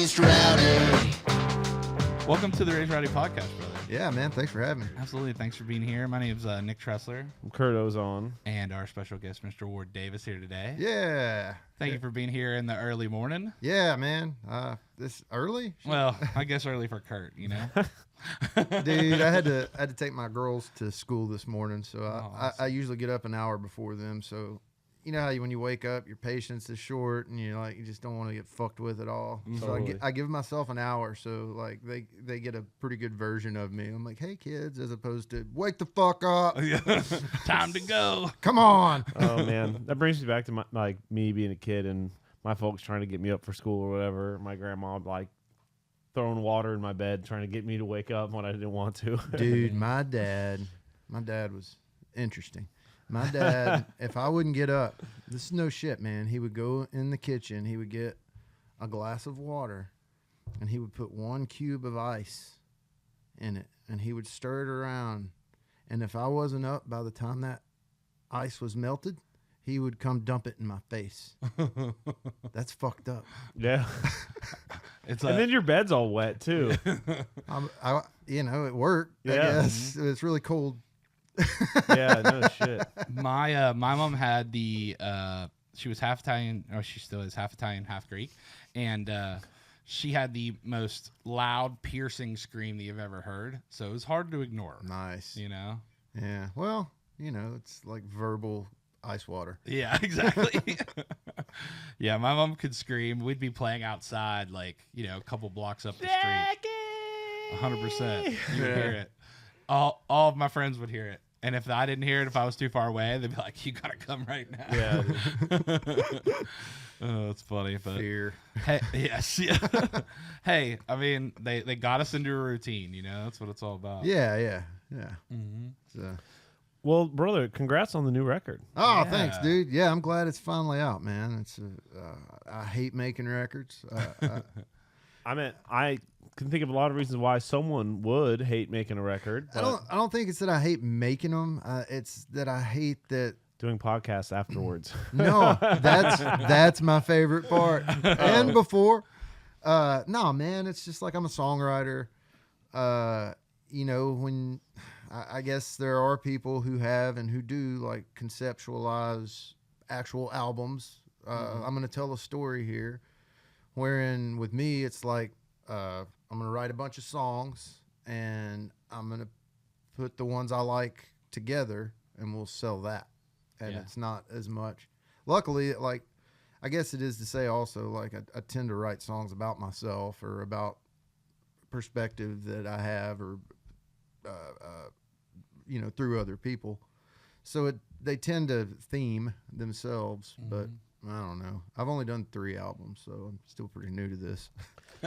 Raised Rowdy. Welcome to the Raised Rowdy Podcast, brother. Yeah, man. Thanks for having me. Absolutely. Thanks for being here. My name's Nick Tressler. I'm Kurt Ozan. And our special guest, Mr. Ward Davis, here today. Yeah. Thank you for being here in the early morning. Yeah, man. This early? Well, I guess early for Kurt, you know? Dude, I had to take my girls to school this morning, so awesome. I usually get up an hour before them. So you know how when you wake up, your patience is short, and you just don't want to get fucked with at all. Totally. So I give myself an hour, so like they get a pretty good version of me. I'm like, hey kids, as opposed to wake the fuck up, Time to go. come on. Oh man, that brings me back to me being a kid and my folks trying to get me up for school or whatever. My grandma like throwing water in my bed trying to get me to wake up when I didn't want to. Dude, my dad was interesting. My dad, if I wouldn't get up, this is no shit, man. He would go in the kitchen, he would get a glass of water, and he would put 1 cube of ice in it, and he would stir it around. And if I wasn't up by the time that ice was melted, he would come dump it in my face. That's fucked up. Yeah. It's And then your bed's all wet too. It worked. I Yeah. guess it's really cold. Yeah, no shit. my mom had the she was half Italian, or she still is half Italian, half Greek, and she had the most loud, piercing scream that you've ever heard. So it was hard to ignore. Nice. You know? Yeah. Well, it's like verbal ice water. Yeah, exactly. Yeah, my mom could scream. We'd be playing outside, like, a couple blocks up the street. 100%. You would hear it. All of my friends would hear it. And if I didn't hear it, if I was too far away, they'd be like, you got to come right now. Yeah. Oh, it's funny. But Fear. Hey, yes. Yeah. Hey, I mean, they got us into a routine, That's what it's all about. Yeah. Mm-hmm. So. Well, brother, congrats on the new record. Oh, Yeah. thanks, dude. Yeah, I'm glad it's finally out, man. It's I hate making records. I can think of a lot of reasons why someone would hate making a record. But I don't think it's that I hate making them. It's that I hate that. doing podcasts afterwards. No, that's my favorite part. And before, no, man, it's just like I'm a songwriter. When I guess there are people who have and who do like conceptualize actual albums. I'm going to tell a story here, wherein with me it's like I'm going to write a bunch of songs and I'm going to put the ones I like together and we'll sell that. And Yeah. it's not as much. Luckily, like, I guess it is to say also, like, I tend to write songs about myself or about perspective that I have or, through other people. So they tend to theme themselves, but I don't know. I've only done 3 albums, so I'm still pretty new to this.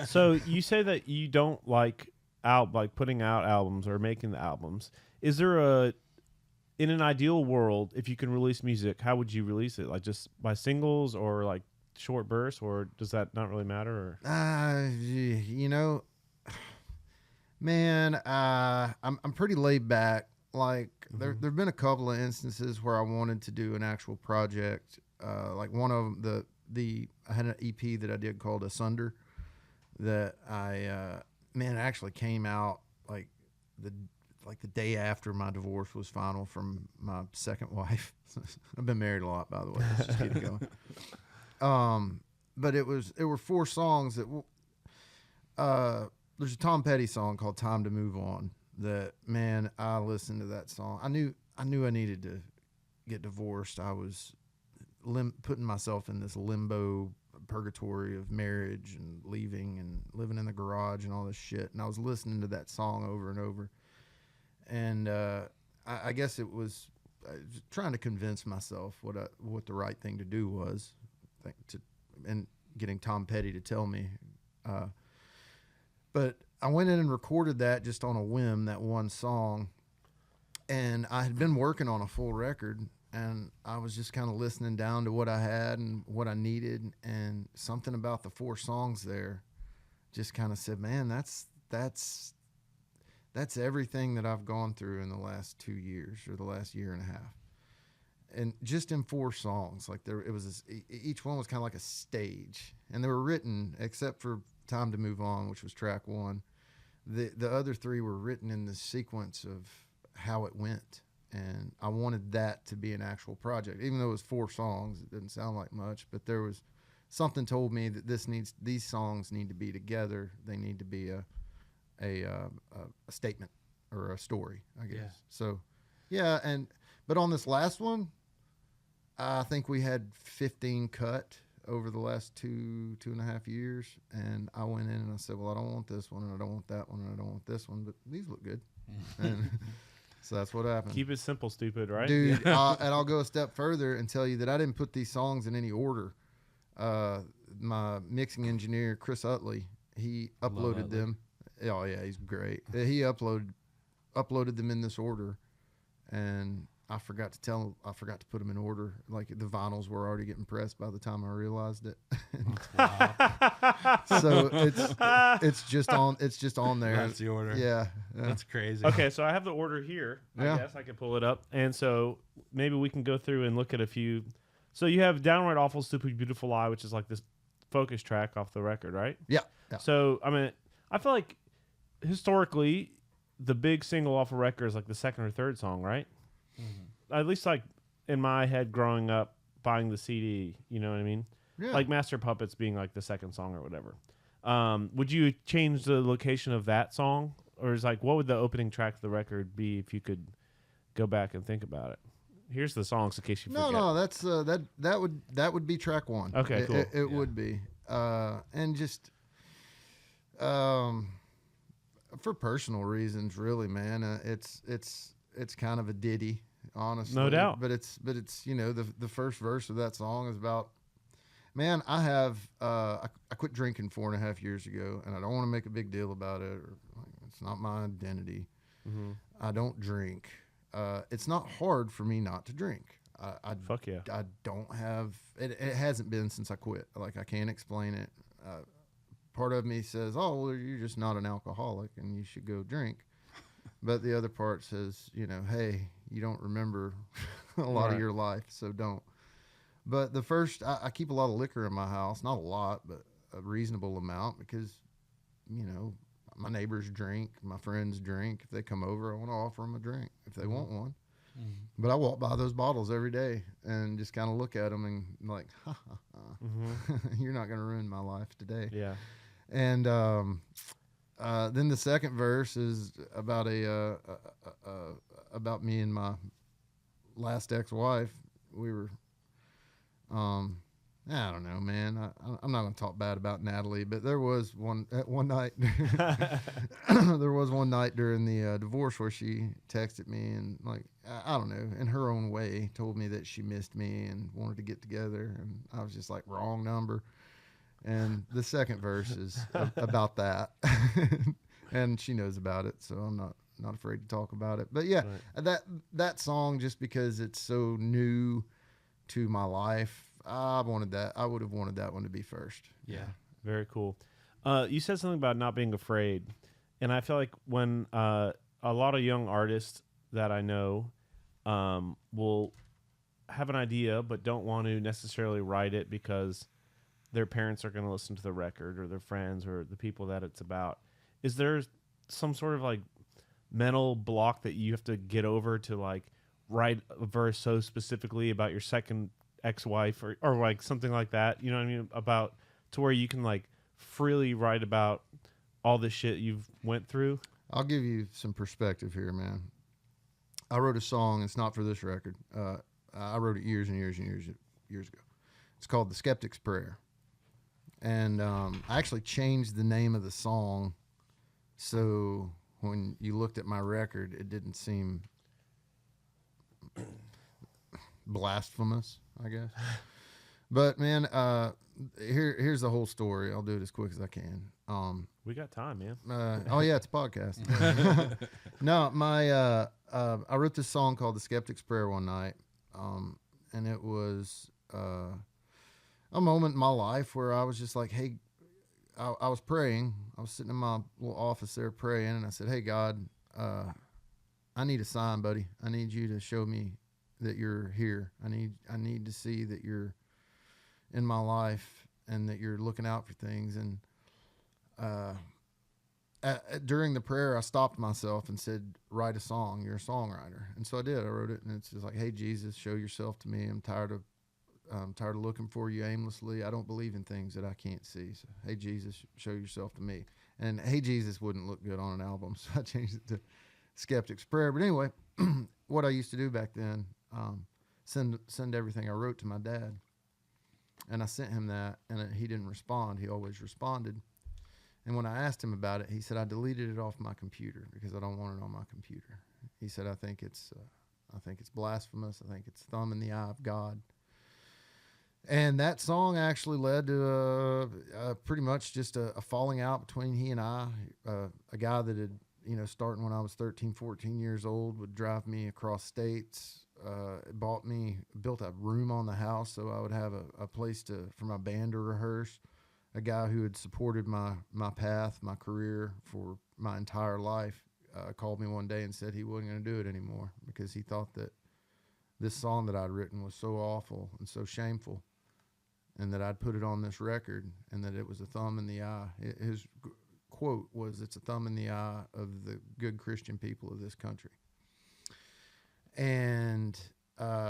So you say that you don't like putting out albums or making the albums. Is there in an ideal world, if you can release music, how would you release it? Like just by singles or like short bursts, or does that not really matter? Or? Man, I'm pretty laid back. Like there've been a couple of instances where I wanted to do an actual project. Like one of them, I had an EP that I did called Asunder that it actually came out like the day after my divorce was final from my second wife. I've been married a lot, by the way. Let's just get it going. But it were 4 songs that there's a Tom Petty song called Time to Move On that, man, I listened to that song. I knew I needed to get divorced. I was putting myself in this limbo purgatory of marriage and leaving and living in the garage and all this shit. And I was listening to that song over and over. And I guess it was trying to convince myself what the right thing to do was, and getting Tom Petty to tell me. But I went in and recorded that just on a whim, that one song. And I had been working on a full record, and I was just kind of listening down to what I had and what I needed. And something about the 4 songs there just kind of said, man, that's everything that I've gone through in the last 2 years or the last year and a half. And just in 4 songs, like each one was kind of like a stage, and they were written, except for Time to Move On, which was track 1. The other 3 were written in the sequence of how it went, and I wanted that to be an actual project. Even though it was 4 songs, it didn't sound like much, but there was something told me that these songs need to be together. They need to be a statement or a story, I guess. Yeah. So, yeah, but on this last one, I think we had 15 cut over the last 2.5 years, and I went in and I said, well, I don't want this one, and I don't want that one, and I don't want this one, but these look good. And so that's what happened. Keep it simple, stupid, right? Dude, and I'll go a step further and tell you that I didn't put these songs in any order. My mixing engineer, Chris Utley, he uploaded them. Oh, yeah, he's great. He uploaded them in this order, and I forgot to put them in order. Like, the vinyls were already getting pressed by the time I realized it. So it's just on there. That's the order. Yeah. That's crazy. Okay, so I have the order here. Yeah. I guess I can pull it up. And so maybe we can go through and look at a few. So you have Downright Awful, Stupid, Beautiful Lie, which is like this focus track off the record, right? Yeah. So, I mean, I feel like historically, the big single off a record is like the second or third song, right? Mm-hmm. At least like in my head growing up, buying the CD, you know what I mean? Yeah. Like Master Puppets being like the second song or whatever. Would you change the location of that song? Or is like, what would the opening track of the record be if you could go back and think about it? Here's the songs in case you forget. No, that's that would be track 1. Okay, cool. It would be, and just for personal reasons, really, man. It's kind of a ditty, honestly. No doubt. But it's the first verse of that song is about, man, I quit drinking 4.5 years ago, and I don't want to make a big deal about it. It's not my identity. Mm-hmm. I don't drink. It's not hard for me not to drink. Fuck yeah. I don't have it. It hasn't been since I quit. Like, I can't explain it. Part of me says, "Oh, well, you're just not an alcoholic, and you should go drink." But the other part says, hey, you don't remember a lot of your life, so don't. But the first, I keep a lot of liquor in my house. Not a lot, but a reasonable amount, because, my neighbors drink, my friends drink. If they come over, I want to offer them a drink if they want one. Mm-hmm. But I walk by those bottles every day and just kind of look at them and like, ha, ha, ha. Mm-hmm. You're not going to ruin my life today. Yeah. And then the second verse is about about me and my last ex-wife. We were, I don't know, man. I'm not going to talk bad about Natalie, but there was one night. There was one night during the divorce where she texted me and, like, I don't know, in her own way, told me that she missed me and wanted to get together, and I was just like, wrong number. And the second verse is about that, and she knows about it, so I'm not afraid to talk about it. But yeah, right. that song, just because it's so new to my life, I would have wanted that one to be first. Yeah, very cool. You said something about not being afraid, and I feel like when a lot of young artists that I know will have an idea but don't want to necessarily write it because their parents are going to listen to the record, or their friends, or the people that it's about. Is there some sort of like mental block that you have to get over to like write a verse so specifically about your second ex-wife or like something like that? You know what I mean? About to where you can like freely write about all the shit you've went through? I'll give you some perspective here, man. I wrote a song. It's not for this record. I wrote it years and years and years ago. It's called The Skeptic's Prayer. And I actually changed the name of the song so when you looked at my record, it didn't seem blasphemous, I guess. But, man, here's the whole story. I'll do it as quick as I can. We got time, man. Oh, yeah, it's a podcast. No, I wrote this song called The Skeptic's Prayer one night, and it was a moment in my life where I was just like, hey, I was praying. I was sitting in my little office there praying, and I said, hey, God, I need a sign, buddy. I need you to show me that you're here. I need to see that you're in my life and that you're looking out for things. And during the prayer, I stopped myself and said, write a song. You're a songwriter. And so I did. I wrote it, and it's just like, hey, Jesus, show yourself to me. I'm tired of looking for you aimlessly. I don't believe in things that I can't see. So, hey, Jesus, show yourself to me. And hey, Jesus wouldn't look good on an album, so I changed it to Skeptic's Prayer. But anyway, what I used to do back then, send everything I wrote to my dad. And I sent him that, and he didn't respond. He always responded. And when I asked him about it, he said, I deleted it off my computer because I don't want it on my computer. He said, I think it's blasphemous. I think it's thumb in the eye of God. And that song actually led to pretty much just a falling out between he and I. A guy that had, starting when I was 13, 14 years old, would drive me across states, built a room on the house so I would have a place for my band to rehearse. A guy who had supported my path, my career for my entire life, called me one day and said he wasn't going to do it anymore because he thought that this song that I'd written was so awful and so shameful, and that I'd put it on this record, and that it was a thumb in the eye. His quote was, "It's a thumb in the eye of the good Christian people of this country." And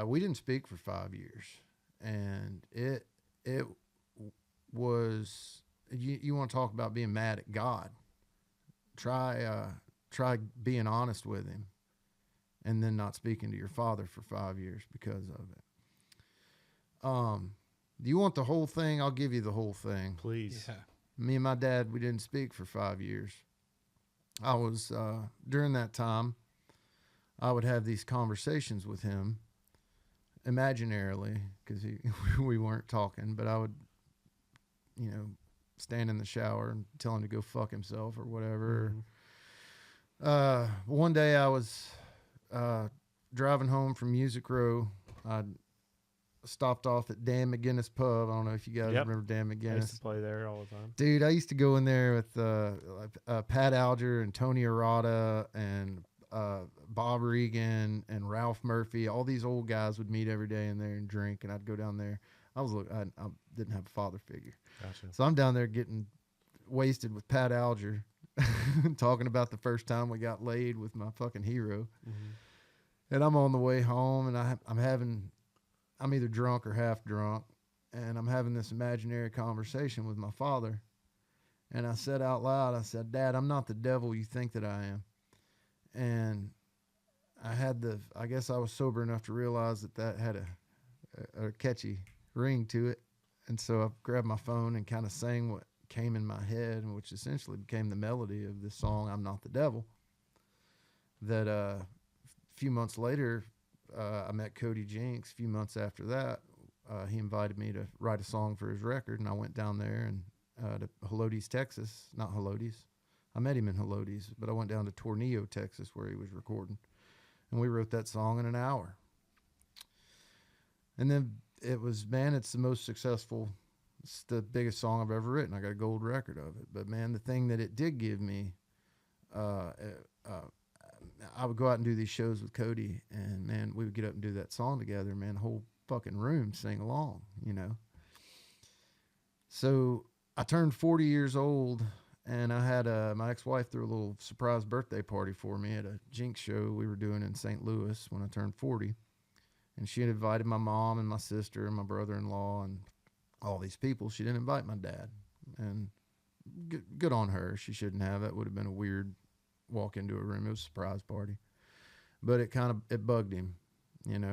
we didn't speak for 5 years, and it was, you want to talk about being mad at God. Try being honest with him, and then not speaking to your father for 5 years because of it. Do you want the whole thing? I'll give you the whole thing. Please. Yeah. Me and my dad, we didn't speak for 5 years. I was, during that time, I would have these conversations with him, imaginarily, because we weren't talking, but I would, stand in the shower and tell him to go fuck himself or whatever. Mm-hmm. One day I was driving home from Music Row. I stopped off at Dan McGinnis Pub. I don't know if you guys remember Dan McGinnis. I used to play there all the time. Dude, I used to go in there with Pat Alger and Tony Arata and Bob Regan and Ralph Murphy. All these old guys would meet every day in there and drink, and I'd go down there. I didn't have a father figure. Gotcha. So I'm down there getting wasted with Pat Alger, talking about the first time we got laid with my fucking hero. Mm-hmm. And I'm on the way home, and I'm either drunk or half drunk, and I'm having this imaginary conversation with my father. And I said out loud, I said, "Dad, I'm not the devil you think that I am." And I guess I was sober enough to realize that had a catchy ring to it. And so I grabbed my phone and kind of sang what came in my head, which essentially became the melody of this song, "I'm Not the Devil." That a few months later, I met Cody Jinks. A few months after that, he invited me to write a song for his record, and I went down there and to Helotes, Texas. Not Helotes. I met him in Helotes, but I went down to Tornillo, Texas, where he was recording, and we wrote that song in an hour. And then it's the most successful, it's the biggest song I've ever written. I got a gold record of it. But man, the thing that it did give me, I would go out and do these shows with Cody, and man, we would get up and do that song together, man, the whole fucking room sing along, So I turned 40 years old, and I had my ex-wife threw a little surprise birthday party for me at a Jinx show we were doing in St. Louis when I turned 40. And she had invited my mom and my sister and my brother-in-law and all these people. She didn't invite my dad. And good on her. She shouldn't have. That would have been a weird walk into a room. It was a surprise party. But it bugged him.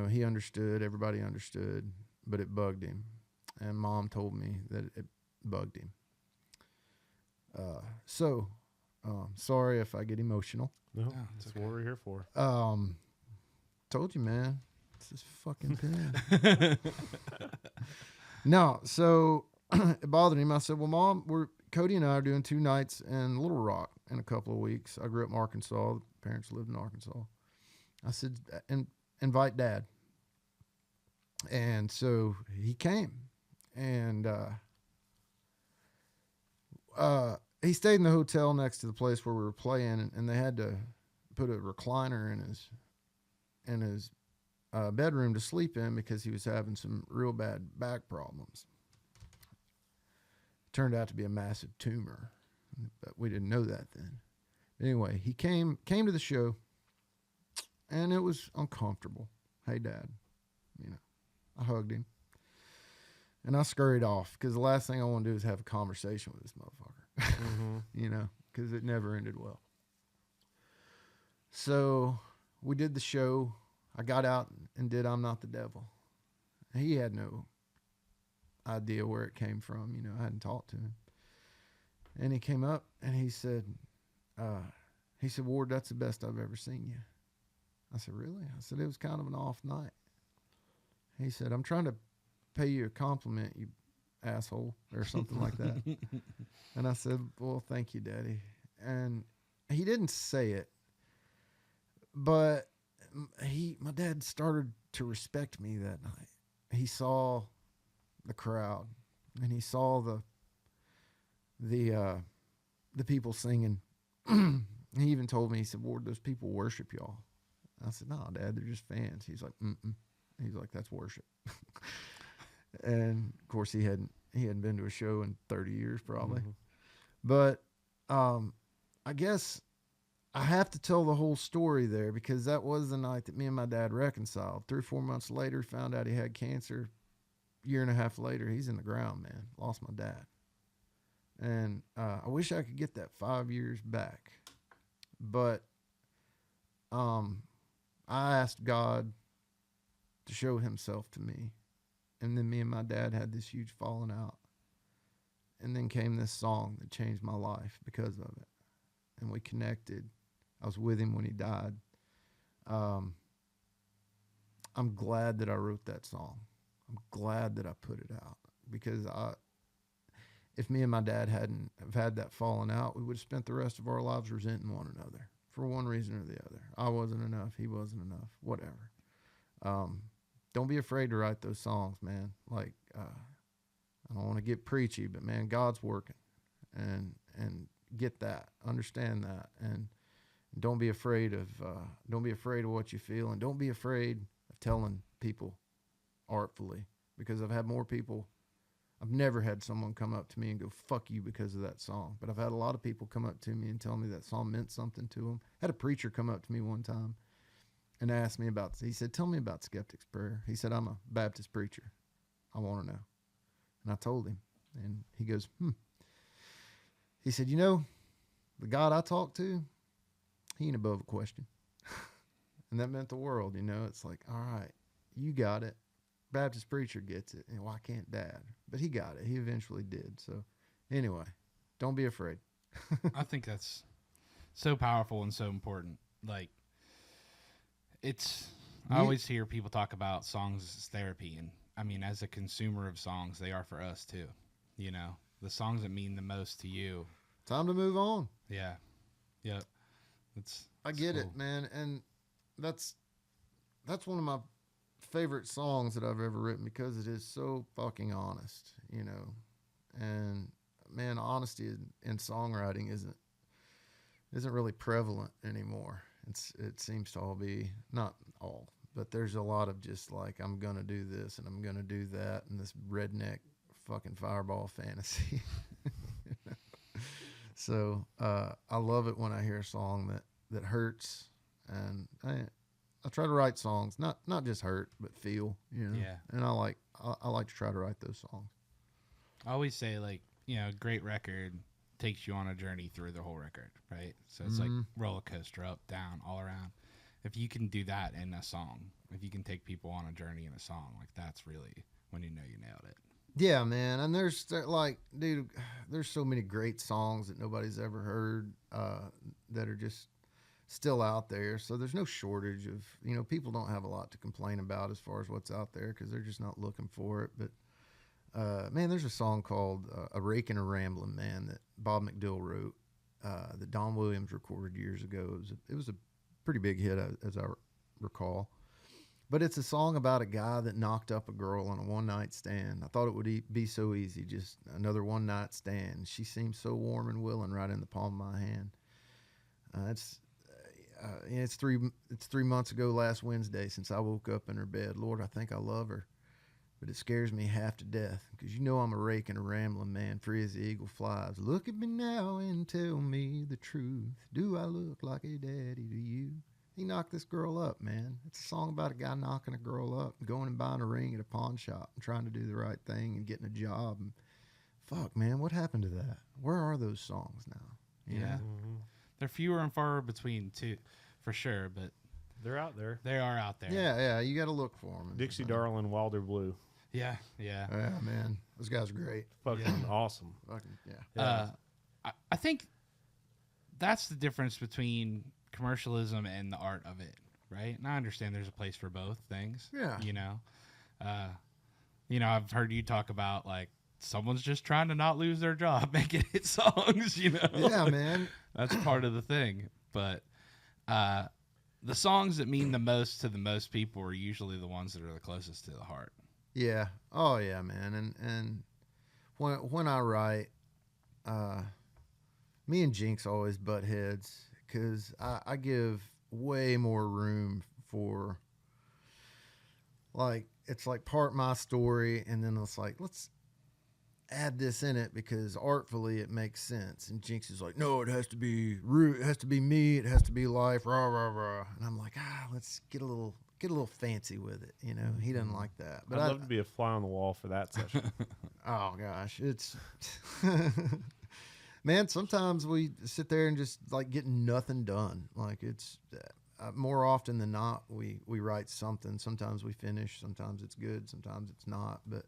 He understood. Everybody understood. But it bugged him. And Mom told me that it bugged him. Sorry if I get emotional. No, that's what we're here for. Told you, man. It's this fucking pen. No, so it bothered him. I said, "Well, Mom, Cody and I are doing 2 nights in Little Rock in a couple of weeks. I grew up in Arkansas. Parents lived in Arkansas." I said, "Invite Dad." And so he came, and he stayed in the hotel next to the place where we were playing, and they had to put a recliner in his bedroom to sleep in because he was having some real bad back problems. Turned out to be a massive tumor. but we didn't know that then. Anyway, he came to the show, and it was uncomfortable. Hey, Dad, I hugged him, and I scurried off because the last thing I want to do is have a conversation with this motherfucker, because it never ended well. So we did the show. I got out and did I'm Not the Devil. He had no idea where it came from. I hadn't talked to him. And he came up and he said, Ward, that's the best I've ever seen you. I said, really? I said, it was kind of an off night. He said, I'm trying to pay you a compliment, you asshole, or something like that. And I said, well, thank you, Daddy. And he didn't say it, but my dad started to respect me that night. He saw the crowd, and he saw the people singing. He even told me, he said, Ward, those people worship y'all. I said, no, Dad, they're just fans. He's like, He's like, that's worship. And of course he hadn't been to a show in 30 years probably. But I guess I have to tell the whole story there, because that was the night that me and my dad reconciled. 3 or 4 months later, found out he had cancer. Year and a half later, he's in the ground, man. Lost my dad. And I wish I could get that 5 years back. But I asked God to show himself to me. And then me and my dad had this huge falling out. And then came this song that changed my life because of it. And we connected. I was with him when he died. I'm glad that I wrote that song. I'm glad that I put it out, because if me and my dad hadn't have had that falling out, we would have spent the rest of our lives resenting one another for one reason or the other. I wasn't enough. He wasn't enough. Whatever. Don't be afraid to write those songs, man. Like, I don't want to get preachy, but man, God's working, and get that, understand that, and don't be afraid of what you feel, and don't be afraid of telling people artfully, because I've never had someone come up to me and go, fuck you, because of that song. But I've had a lot of people come up to me and tell me that song meant something to them. I had a preacher come up to me one time and asked me he said, tell me about Skeptic's Prayer. He said, I'm a Baptist preacher. I want to know. And I told him, and he goes, He said, the God I talk to, he ain't above a question. And that meant the world, It's like, all right, you got it. Baptist preacher gets it, and why can't Dad? But he got it. He eventually did. So anyway, don't be afraid. I think that's so powerful and so important. Like, I always hear people talk about songs as therapy, and I mean, as a consumer of songs, they are for us too. The songs that mean the most to you. Time to move on. Yeah. Yep. I get it, man. And that's one of my favorite songs that I've ever written, because it is so fucking honest, and man, honesty in songwriting isn't really prevalent anymore. It seems to all be, not all, but there's a lot of just like, I'm gonna do this and I'm gonna do that, and this redneck fucking fireball fantasy. So I love it when I hear a song that hurts, and I try to write songs, not just hurt, but feel, Yeah. And I like to try to write those songs. I always say, like, a great record takes you on a journey through the whole record, right? So it's like roller coaster, up, down, all around. If you can do that in a song, if you can take people on a journey in a song, like, that's really when you know you nailed it. Yeah, man. And there's like, dude, there's so many great songs that nobody's ever heard that are just still out there. So there's no shortage of, people don't have a lot to complain about as far as what's out there, because they're just not looking for it. But man, there's a song called A Rakin' and Ramblin' Man that Bob McDill wrote, that Don Williams recorded years ago. It was a pretty big hit, as I recall. But it's a song about a guy that knocked up a girl on a one-night stand. I thought it would be so easy, just another one-night stand. She seemed so warm and willing right in the palm of my hand. It's 3 months ago last Wednesday since I woke up in her bed. Lord, I think I love her. but it scares me half to death, 'cause you know I'm a rake and a rambling man, free as the eagle flies. Look at me now and tell me the truth. Do I look like a daddy to you? He knocked this girl up, man. It's a song about a guy knocking a girl up, going and buying a ring at a pawn shop, and trying to do the right thing and getting a job. And fuck, man, what happened to that? Where are those songs now? You know? They're fewer and far between, too, for sure, but They're out there. they are out there. Yeah, you got to look for them. Dixie Darling, Wilder Blue. Yeah. Yeah, man, those guys are great. Fucking awesome. Fucking yeah. I think that's the difference between commercialism and the art of it, right? And I understand there's a place for both things. Yeah. You know, I've heard you talk about like someone's just trying to not lose their job making hit songs. You know. Yeah, man. That's part of the thing. But the songs that mean the most to the most people are usually the ones that are the closest to the heart. Yeah. Oh yeah, man. And when I write, me and Jinx always butt heads, because I give way more room for, like, it's like part my story, and then it's like, let's add this in it because artfully it makes sense. And Jinx is like, no, it has to be root, it has to be me, it has to be life, rah rah rah. And I'm like, let's get a little fancy with it, you know. He doesn't like that, but I'd love to be a fly on the wall for that session. Oh gosh, it's man, sometimes we sit there and just like getting nothing done. Like it's more often than not we write something. Sometimes we finish, sometimes it's good, sometimes it's not. But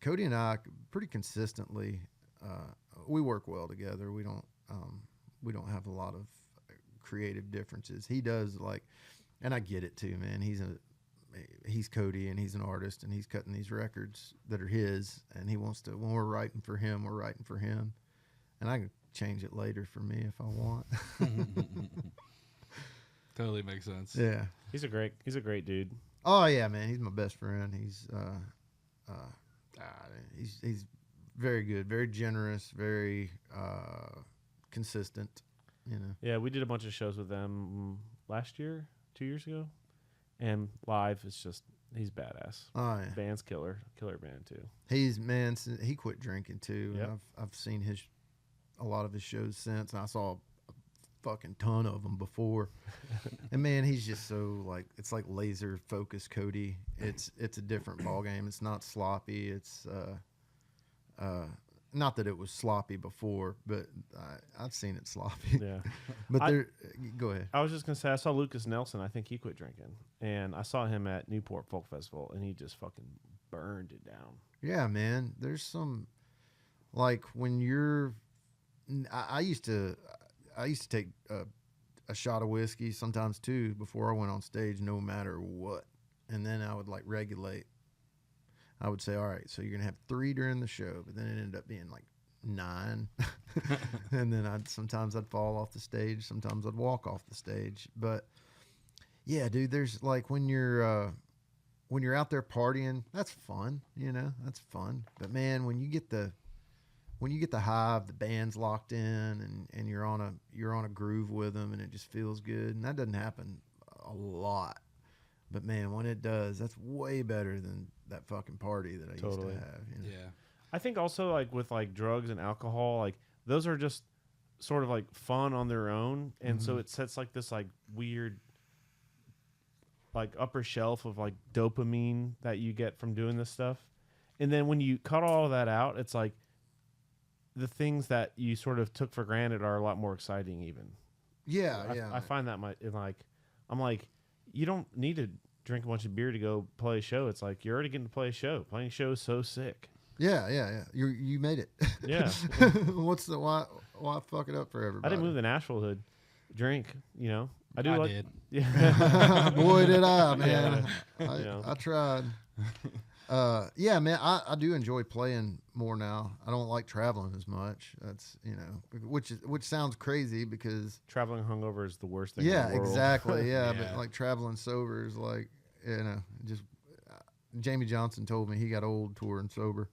Cody and I pretty consistently we work well together. We don't have a lot of creative differences. He does, like, and I get it too, man. He's Cody, and he's an artist, and he's cutting these records that are his, and he wants to, when we're writing for him, we're writing for him. And I can change it later for me if I want. Totally makes sense. Yeah. He's a great dude. Oh yeah, man. He's my best friend. He's very good, very generous, very consistent, you know. Yeah, we did a bunch of shows with them last year, 2 years ago. And live, it's just, he's badass. Oh yeah. Band's killer band too. He quit drinking too. Yep. And I've seen a lot of his shows since, and I saw a fucking ton of them before. And man, he's just so, like, it's like laser focused Cody. It's a different ball game. It's not sloppy. It's not that it was sloppy before, but I've seen it sloppy. Yeah. But go ahead. I was just gonna say, I saw Lucas Nelson. I think he quit drinking, and I saw him at Newport Folk Festival, and he just fucking burned it down. Yeah, man. There's some, like, when you're, I used to take a shot of whiskey, sometimes two, before I went on stage, no matter what, and then I would like regulate. I would say, all right, so you're going to have 3 during the show, but then it ended up being like 9. And then sometimes I'd fall off the stage. Sometimes I'd walk off the stage. But yeah, dude, there's like when you're out there partying, that's fun, you know, that's fun. But man, when you get the hive, the band's locked in, and you're on a groove with them, and it just feels good. And that doesn't happen a lot. But man, when it does, that's way better than that fucking party that I used to have. You know? Yeah. I think also, like, with like drugs and alcohol, like those are just sort of like fun on their own, and so it sets like this like weird like upper shelf of like dopamine that you get from doing this stuff. And then when you cut all of that out, it's like the things that you sort of took for granted are a lot more exciting even. Yeah, I find that I'm like, you don't need to drink a bunch of beer to go play a show. It's like you're already getting to play a show. Playing a show is so sick. Yeah. You made it. Yeah. Why fuck it up for everybody? I didn't move to Nashville to drink, you know. I did. Yeah. Boy, did I, man. Yeah. I tried. Yeah, man, I do enjoy playing more now. I don't like traveling as much. That's, you know, which sounds crazy because Traveling hungover is the worst thing yeah, in the world. exactly. Yeah, Yeah. but like traveling sober is like, you know, just Jamie Johnson told me he got old touring sober.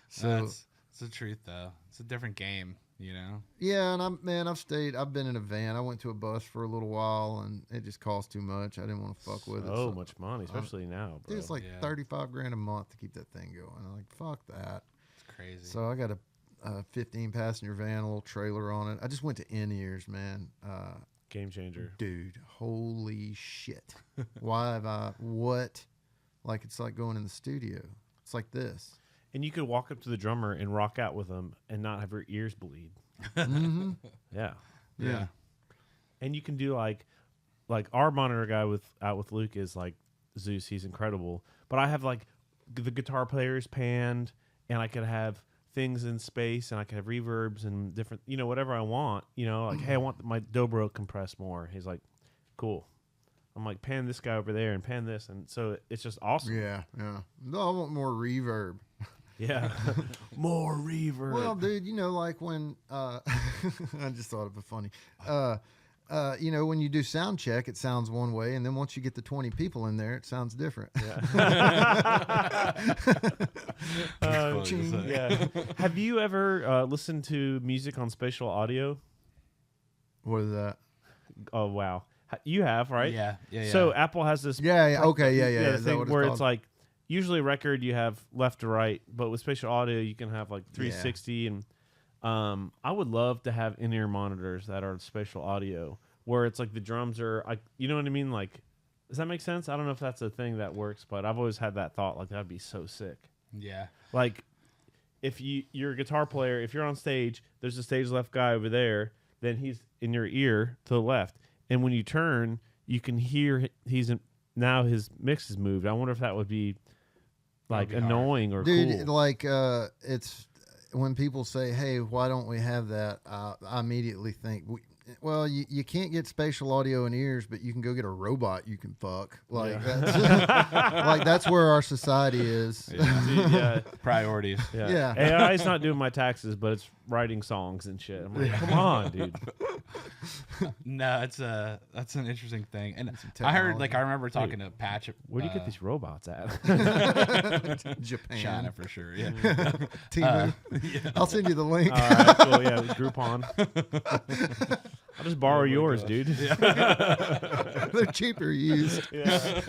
So That's It's the truth, though. It's a different game, you know? Yeah, and I've been in a van. I went to a bus for a little while, and it just cost too much. I didn't want to fuck with it. So much money, especially now, bro. Dude, it's like $35,000 a month to keep that thing going. I'm like, fuck that. It's crazy. So I got a 15-passenger van, a little trailer on it. I just went to in-ears, man. Game changer. Dude, holy shit. Why have I, what? Like, it's like going in the studio. It's like this. And you could walk up to the drummer and rock out with him and not have your ears bleed. Mm-hmm. Yeah. Yeah. And you can do like our monitor guy out with Luke is like Zeus. He's incredible. But I have like the guitar players panned, and I could have things in space, and I could have reverbs and different, whatever I want. Like, hey, I want my dobro compressed more. He's like, cool. I'm like, pan this guy over there and pan this, and so it's just awesome. Yeah. No, I want more reverb. Yeah. More reverb. Well, dude, like when I just thought it was funny. When you do sound check, it sounds one way, and then once you get the 20 people in there, it sounds different. Yeah. Ching. Yeah. Have you ever listened to music on spatial audio? What is that? Oh wow, you have, right? Yeah. So Apple has this. Yeah. Okay. Yeah. the Is that thing what where called? it's like usually a record you have left to right, but with spatial audio you can have like 360 and. I would love to have in-ear monitors that are spatial audio, where it's like the drums are, like, you know what I mean? Like, does that make sense? I don't know if that's a thing that works, but I've always had that thought, like, that'd be so sick. Yeah. Like, if you're a guitar player, if you're on stage, there's a stage left guy over there, then he's in your ear to the left. And when you turn, you can hear now his mix is moved. I wonder if that would be, like, annoying or dude, cool. like, it's... When people say, "Hey, why don't we have that?" I immediately think, "Well, you can't get spatial audio in ears, but you can go get a robot you can fuck." Like that's like that's where our society is. Yeah. Dude, yeah. Priorities. Yeah. AI's not doing my taxes, but it's writing songs and shit. I'm like, come on, dude. No, that's an interesting thing. And I heard, like, I remember talking to Patch. Where do you get these robots at? Japan, China for sure. Yeah. Timu. I'll send you the link. All right, cool. Yeah, Groupon. I'll just borrow yours, dude. They're cheaper used. Yeah.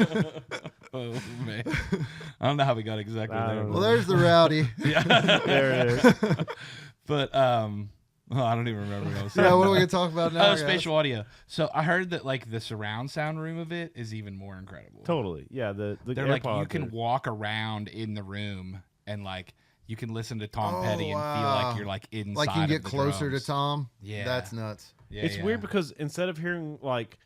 Oh man, I don't know how we got exactly I there. don't Well, there's the Rowdy. Yeah. There it is. But I don't even remember what I was saying. Yeah, what are we gonna talk about now? Oh, spatial audio. So I heard that, like, the surround sound room of it is even more incredible. Totally. Yeah. The They're AirPods like, you can walk around in the room and, like, you can listen to Tom Petty and feel like you're, like, inside. Like you can get of the closer drums. to Tom. Yeah, That's nuts. Yeah, It's weird because instead of hearing like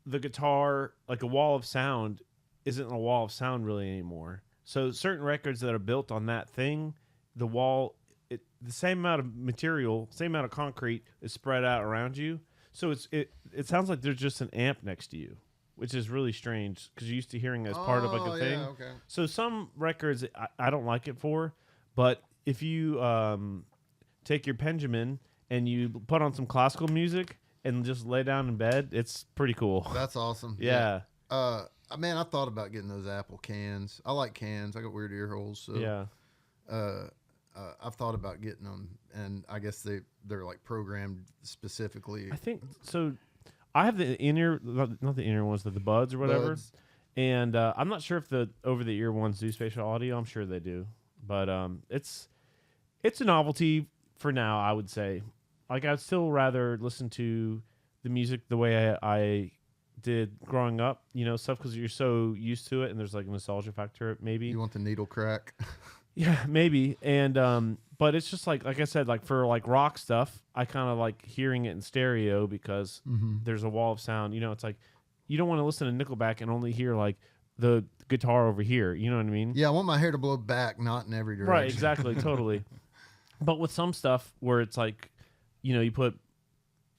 the guitar, like a wall of sound isn't a wall of sound really anymore. So certain records that are built on that thing, the wall, the same amount of material, same amount of concrete is spread out around you. So it sounds like there's just an amp next to you, which is really strange because you're used to hearing it as part of like a thing. Yeah, okay. So some records I don't like it for, but if you take your Benjamin and you put on some classical music and just lay down in bed, it's pretty cool. That's awesome. Yeah. Man, I thought about getting those Apple cans. I like cans. I got weird ear holes, so Yeah. I've thought about getting them, and I guess they're like programmed specifically. I think so. I have the in-ear, not the in-ear ones, the buds or whatever. Buds. And I'm not sure if the over-the-ear ones do spatial audio. I'm sure they do, but it's a novelty for now. I would say, like, I'd still rather listen to the music the way I did growing up. Stuff because you're so used to it, and there's like a nostalgia factor. Maybe You want the needle crack? Yeah, maybe. And but it's just like I said, like for like rock stuff, I kind of like hearing it in stereo because there's a wall of sound. It's like you don't want to listen to Nickelback and only hear like the guitar over here. You know what I mean? Yeah, I want my hair to blow back, not in every direction. Right, exactly, totally. But with some stuff where it's like, you put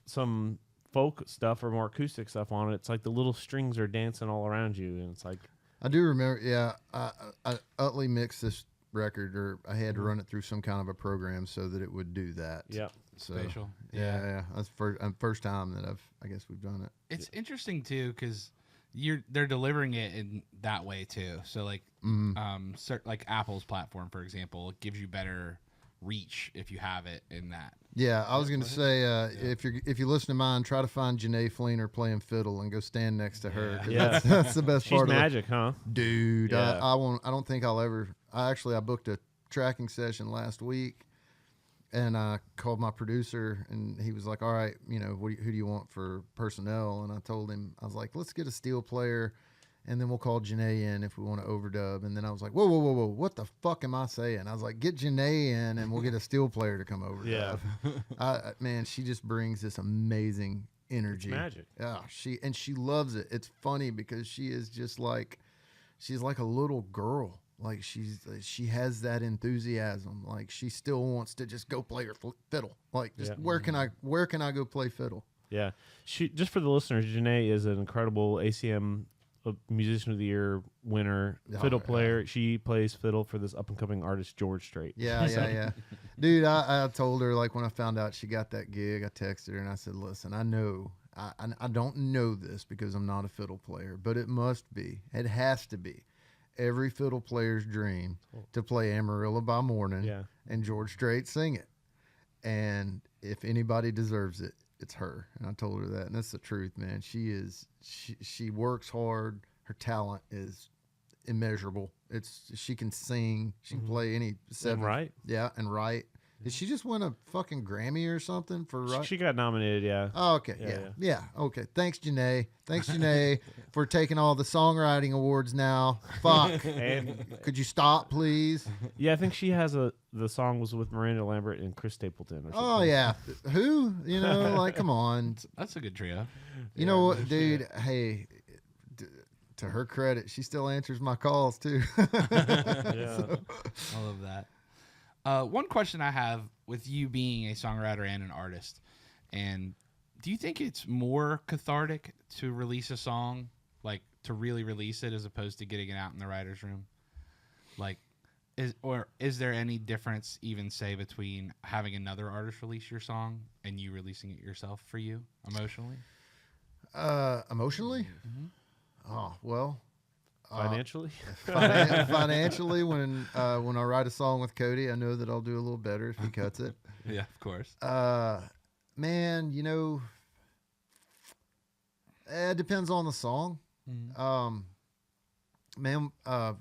some folk stuff or more acoustic stuff on it, it's like the little strings are dancing all around you, and it's like I do remember. Yeah, I Utley mixed this record, or I had to run it through some kind of a program so that it would do that. yeah. So, Spatial. Yeah. That's first time that I guess we've done it. It's interesting too because they're delivering it in that way too. So like, like Apple's platform, for example, gives you better reach if you have it in that. Yeah, I was going to say, if you listen to mine, try to find Janae Fleener playing fiddle and go stand next to her. 'Cause that's the best She's part magic, huh? Dude, Yeah. I don't think I'll ever. I booked a tracking session last week, and I called my producer, and he was like, "All right, who do you want for personnel?" And I told him, I was like, "Let's get a steel player, and then we'll call Janae in if we want to overdub." And then I was like, whoa, what the fuck am I saying? I was like, get Janae in, and we'll get a steel player to come overdub. Yeah. Man, she just brings this amazing energy. It's magic. Yeah, she loves it. It's funny because she's like a little girl. Like she has that enthusiasm. Like she still wants to just go play her fiddle. Like just where can I go play fiddle? Yeah. Just for the listeners, Janae is an incredible ACM Musician of the Year winner, fiddle player. She plays fiddle for this up and coming artist George Strait. Yeah. Dude, I told her, like, when I found out she got that gig, I texted her and I said, "Listen, I know I don't know this because I'm not a fiddle player, but it has to be every fiddle player's dream to play Amarillo by Morning and George Strait sing it. And if anybody deserves it, it's her." And I told her that, and that's the truth, man. She works hard. Her talent is immeasurable. She can sing. She can play any seven. And write. Yeah, and write. Did she just win a fucking Grammy or something for writing? She got nominated, yeah. Oh, okay, yeah. Okay, thanks, Janae, for taking all the songwriting awards now. Fuck. And could you stop, please? yeah, I think she has the song was with Miranda Lambert and Chris Stapleton or something. Oh yeah, who? Like, come on. That's a good trio. You know what, dude? Hey, to her credit, she still answers my calls too. Yeah. I love that. One question I have with you being a songwriter and an artist, and do you think it's more cathartic to release a song, like to really release it, as opposed to getting it out in the writer's room? Like, is there any difference, even say, between having another artist release your song and you releasing it yourself for you emotionally? Emotionally? Mm-hmm. Oh well. Financially? Financially, when I write a song with Cody, I know that I'll do a little better if he cuts it. Yeah, of course. Man, it depends on the song. Mm-hmm.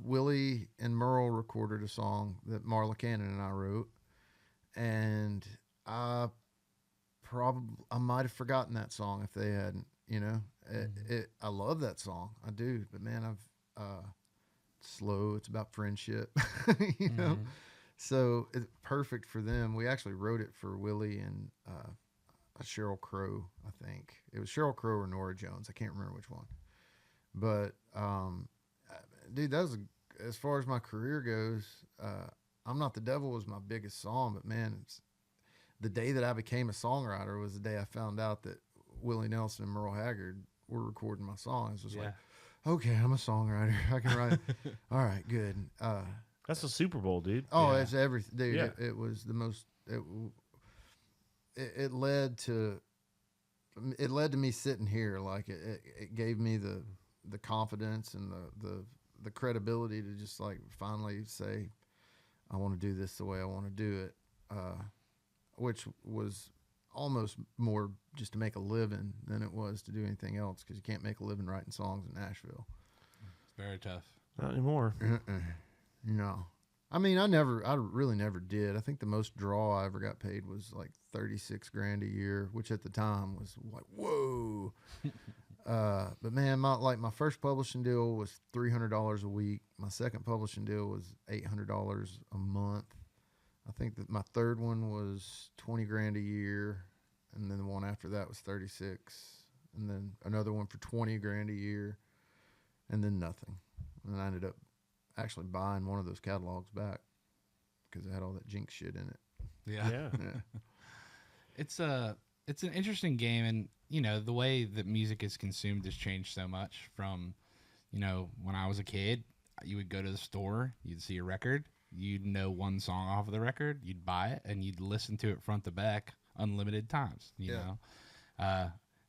Willie and Merle recorded a song that Marla Cannon and I wrote, and I might have forgotten that song if they hadn't. I love that song, I do, but man, slow. It's about friendship, know. So it's perfect for them. We actually wrote it for Willie and Sheryl Crow. I think it was Sheryl Crow or Nora Jones. I can't remember which one. But dude, that was as far as my career goes. "I'm Not the Devil" was my biggest song, but man, it's the day that I became a songwriter was the day I found out that Willie Nelson and Merle Haggard were recording my songs. It was like, okay, I'm a songwriter. I can write. All right, good. That's a Super Bowl, dude. Oh, it's everything, dude. Yeah. It was the most. It led to me sitting here. Like it gave me the confidence and the credibility to just like finally say, I want to do this the way I want to do it, which was almost more just to make a living than it was to do anything else, because you can't make a living writing songs in Nashville. It's very tough. Not anymore. No. I mean, I really never did. I think the most draw I ever got paid was like $36,000 a year, which at the time was like, whoa. But man, my first publishing deal was $300 a week. My second publishing deal was $800 a month. I think that my third one was $20,000 a year, and then the one after that was 36, and then another one for $20,000 a year, and then nothing. And I ended up actually buying one of those catalogs back because it had all that Jinx shit in it. Yeah. It's an interesting game, and the way that music is consumed has changed so much from, when I was a kid, you would go to the store, you'd see a record, you'd know one song off of the record, you'd buy it, and you'd listen to it front to back unlimited times, you know.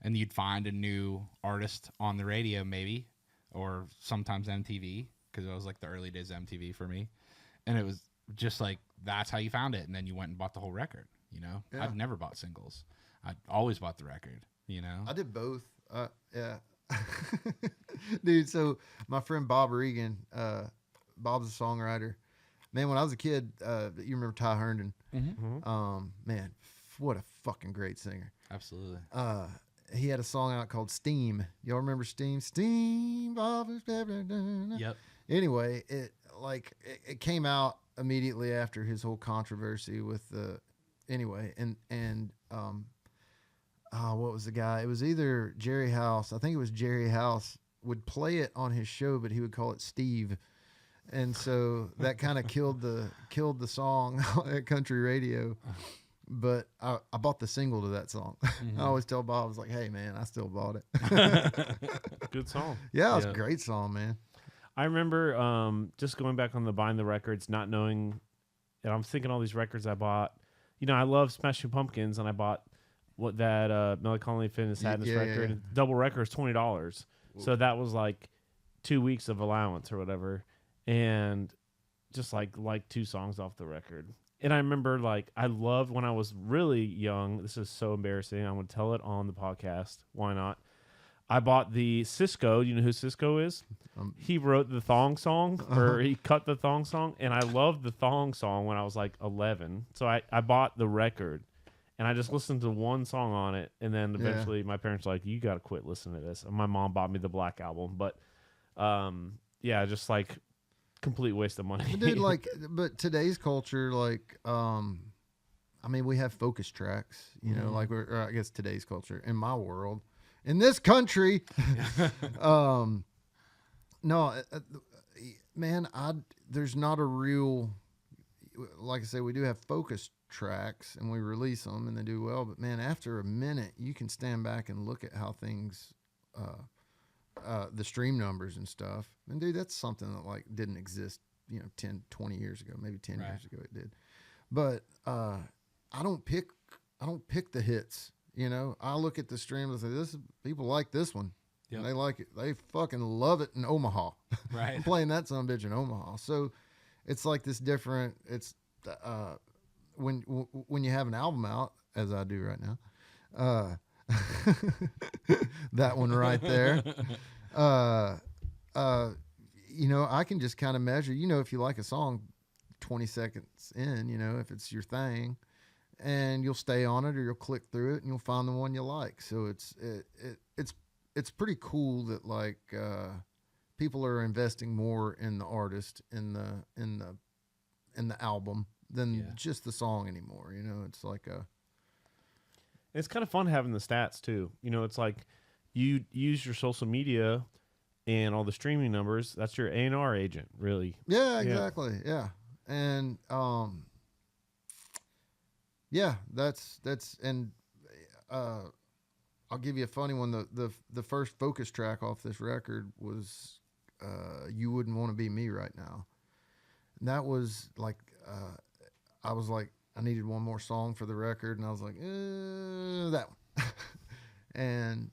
And you'd find a new artist on the radio maybe, or sometimes MTV, because it was like the early days of MTV for me. And it was just like that's how you found it, and then you went and bought the whole record. Yeah. I've never bought singles. I always bought the record. I did both. Yeah. Dude, so my friend Bob Regan, Bob's a songwriter. Man, when I was a kid, you remember Ty Herndon? Man, what a fucking great singer. Absolutely. He had a song out called Steam. Y'all remember Steam? Steam. Yep. Anyway, it came out immediately after his whole controversy with what was the guy? It was either Jerry House. I think it was Jerry House would play it on his show, but he would call it Steve. And so that kind of killed the song at country radio. But I bought the single to that song. I always tell Bob, I was like, hey, man, I still bought it. Good song. Yeah, it was a great song, man. I remember just going back on the buying the records, not knowing, and I'm thinking all these records I bought. I love Smashing Pumpkins, and I bought what that Melancholy Fitness had in this record. Yeah. And double record is $20. So that was like 2 weeks of allowance or whatever. And just like 2 songs off the record. And I remember I loved when I was really young. This is so embarrassing. I'm going to tell it on the podcast. Why not? I bought the Cisco. You know who Cisco is? He wrote the thong song, or he cut the thong song. And I loved the thong song when I was 11. So I bought the record. And I just listened to one song on it. And then eventually my parents were like, you got to quit listening to this. And my mom bought me the Black Album. But just complete waste of money. Dude, but today's culture, we have focus tracks, or I guess today's culture, in my world, in this country, no, man, there's not a real, like I say, we do have focus tracks and we release them and they do well, but man, after a minute, you can stand back and look at how things, the stream numbers and stuff. And dude, that's something that didn't exist, 10, 20 years ago, maybe 10 years ago it did. But I don't pick the hits, I look at the stream and say, people like this one. Yep. And they like it. They fucking love it in Omaha. Right. I'm playing that son of a bitch in Omaha. So it's like this different, it's when you have an album out, as I do right now, that one right there. I can just kind of measure, if you like a song 20 seconds in, if it's your thing, and you'll stay on it or you'll click through it and you'll find the one you like. So it's pretty cool that people are investing more in the artist, in the album than just the song anymore. It's like it's kind of fun having the stats too. It's like you use your social media and all the streaming numbers. That's your A&R agent, really. Yeah, exactly. Yeah. And that's and I'll give you a funny one. The first focus track off this record was You Wouldn't Want to Be Me Right Now. And that was I was like, I needed one more song for the record, and I was like, that one. And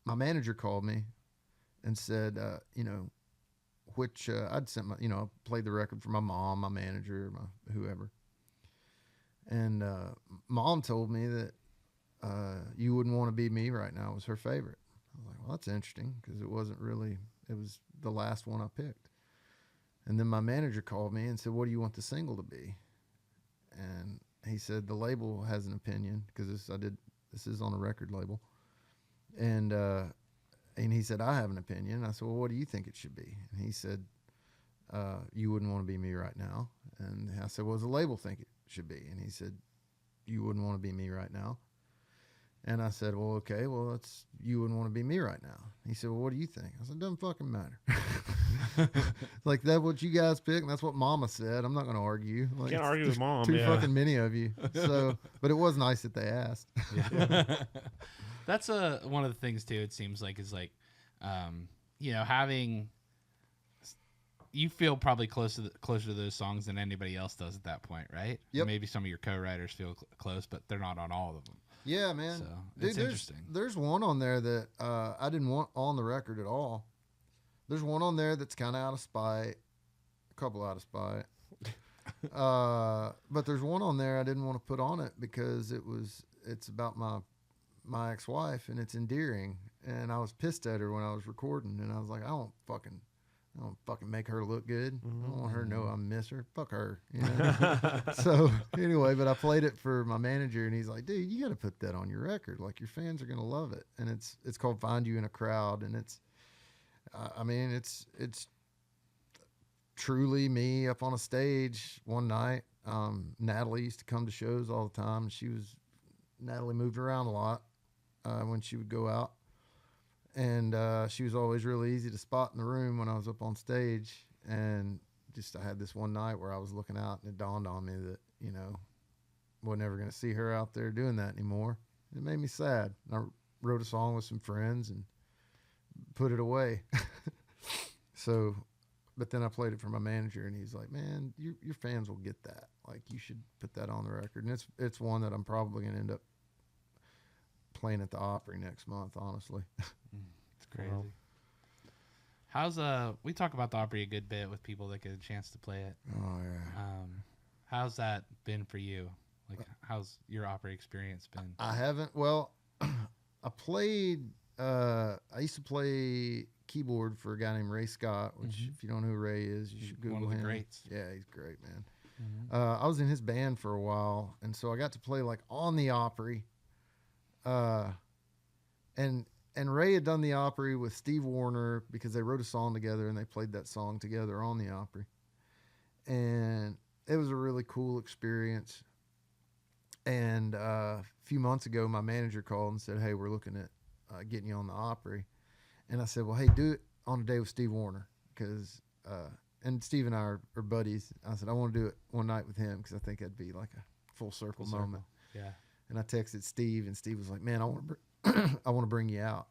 my manager called me and said, which I'd sent my, played the record for my mom, my manager, my whoever. And mom told me that You Wouldn't Want to Be Me Right Now was her favorite. I was like, well, that's interesting, because it was the last one I picked. And then my manager called me and said, what do you want the single to be? And he said, the label has an opinion, because this is on a record label. And he said, I have an opinion. I said, well, what do you think it should be? And he said, You Wouldn't Want to Be Me Right Now. And I said, what does the label think it should be? And he said, You Wouldn't Want to Be Me Right Now. And I said, well, okay, well, that's You Wouldn't Want to Be Me Right Now. He said, well, what do you think? I said, it doesn't fucking matter. Like, that's what you guys pick, and that's what mama said. I'm not going to argue. Like, can't argue with mom. Too fucking many of you. So, but it was nice that they asked. Yeah. That's one of the things too. It seems like is having, you feel probably closer to those songs than anybody else does at that point, right? Yep. Maybe some of your co-writers feel close, but they're not on all of them. Yeah, man. So Dude, it's interesting. There's one on there that I didn't want on the record at all. There's one on there that's kind of out of spite, a couple out of spite. But there's one on there I didn't want to put on it because it's about my ex-wife and it's endearing, and I was pissed at her when I was recording, and I was like, I don't fucking make her look good. I don't want her to know I miss her. Fuck her. You know? So anyway, but I played it for my manager, and he's like, dude, you got to put that on your record. Like, your fans are going to love it. And it's called Find You in a Crowd. And it's truly me up on a stage one night. Natalie used to come to shows all the time. Natalie moved around a lot when she would go out. And she was always really easy to spot in the room when I was up on stage. And I had this one night where I was looking out, and it dawned on me that, you know, wasn't ever going to see her out there doing that anymore. It made me sad. I wrote a song with some friends and put it away. So, but then I played it for my manager, and he's like, man, your fans will get that. Like, you should put that on the record. And it's one that I'm probably going to end up playing at the Opry next month, honestly. It's crazy. How's we talk about the Opry a good bit with people that get a chance to play it. Oh yeah. How's that been for you? Like, how's your Opry experience been? I haven't. Well, I played. I used to play keyboard for a guy named Ray Scott, which if you don't know who Ray is, you should Google him. One of the greats. Yeah, he's great, man. I was in his band for a while, and so I got to play like on the Opry. And Ray had done the Opry with Steve Wariner because they wrote a song together and they played that song together on the Opry. And it was a really cool experience. And a few months ago, my manager called and said, hey, we're looking at getting you on the Opry. And I said, well, hey, do it on a day with Steve Wariner. Because, and Steve and I are buddies. I said, I want to do it one night with him because I think that'd be like a full circle moment. Yeah. And I texted Steve, and Steve was like, man, I want to bring you out.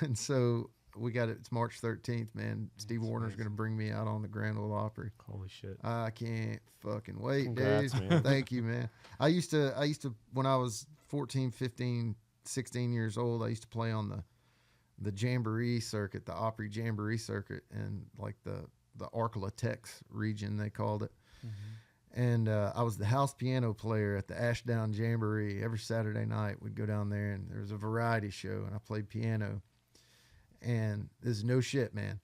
And so we got it. It's March 13th, man. Steve Warner's going to bring me out on the Grand Ole Opry. Holy shit. I can't fucking wait, Congrats, dude. man. Thank you, man. I used to, when I was 14, 15, 16 years old, I used to play on the Jamboree circuit, the Opry Jamboree circuit, and like the Arkla Tex region, they called it. And I was the house piano player at the Ashdown Jamboree. Every Saturday night, we'd go down there, and there was a variety show, and I played piano. And this is no shit, man.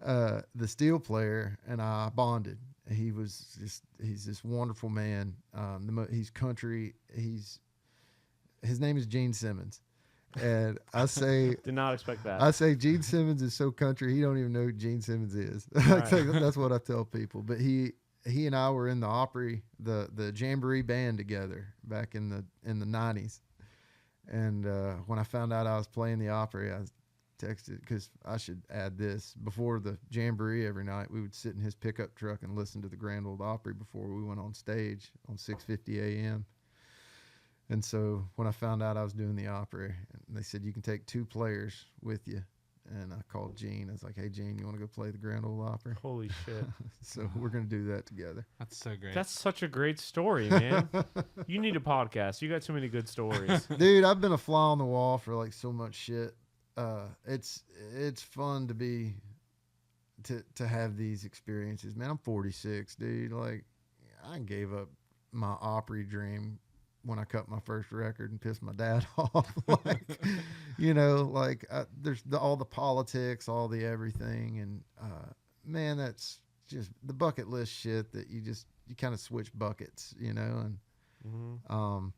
The steel player and I bonded. He's this wonderful man. He's country. His name is Gene Simmons. And I say, Did not expect that. I say Gene Simmons is so country, he don't even know who Gene Simmons is. Right. That's what I tell people. But he and I were in the Opry, the Jamboree band together back in the 90s. And when I found out I was playing the Opry, I texted, because I should add this, before the Jamboree every night, we would sit in his pickup truck and listen to the Grand Ole Opry before we went on stage on 6:50 a.m. And so when I found out I was doing the Opry, and they said, you can take 2 players with you. And I called Gene. I was like, hey, Gene, you want to go play the Grand Ole Opry? Holy shit. So we're going to do that together. That's so great. That's such a great story, man. You need a podcast. You got too many good stories. Dude, I've been a fly on the wall for like so much shit. It's fun to have these experiences. Man, I'm 46, dude. Like, I gave up my Opry dream when I cut my first record and pissed my dad off. Like, you know, like there's all the politics, all the everything. And, man, that's just the bucket list shit that you kind of switch buckets, you know? And,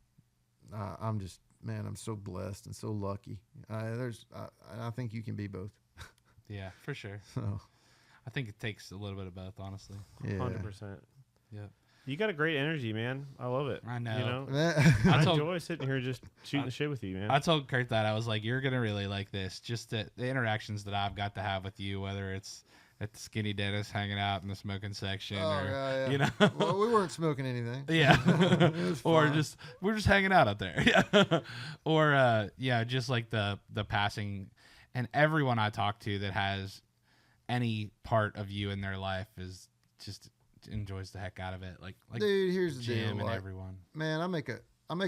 I'm just, man, I'm so blessed and so lucky. I think you can be both. Yeah, for sure. So, I think it takes a little bit of both, honestly. yeah. 100%. Yep. You got a great energy, man. I love it. I know. You know? I I told- enjoy sitting here just shooting the shit with you, man. I told Kurt that I was like, you're gonna really like this. Just the interactions that I've got to have with you, whether it's at the Skinny Dennis hanging out in the smoking section, or yeah. you know, Well, we weren't smoking anything. yeah, It was or fun. we're just hanging out out there, yeah, or just like the passing, and everyone I talk to that has any part of you in their life is just enjoys the heck out of it, like Dude, here's the Jim deal. and Like, everyone. man, I make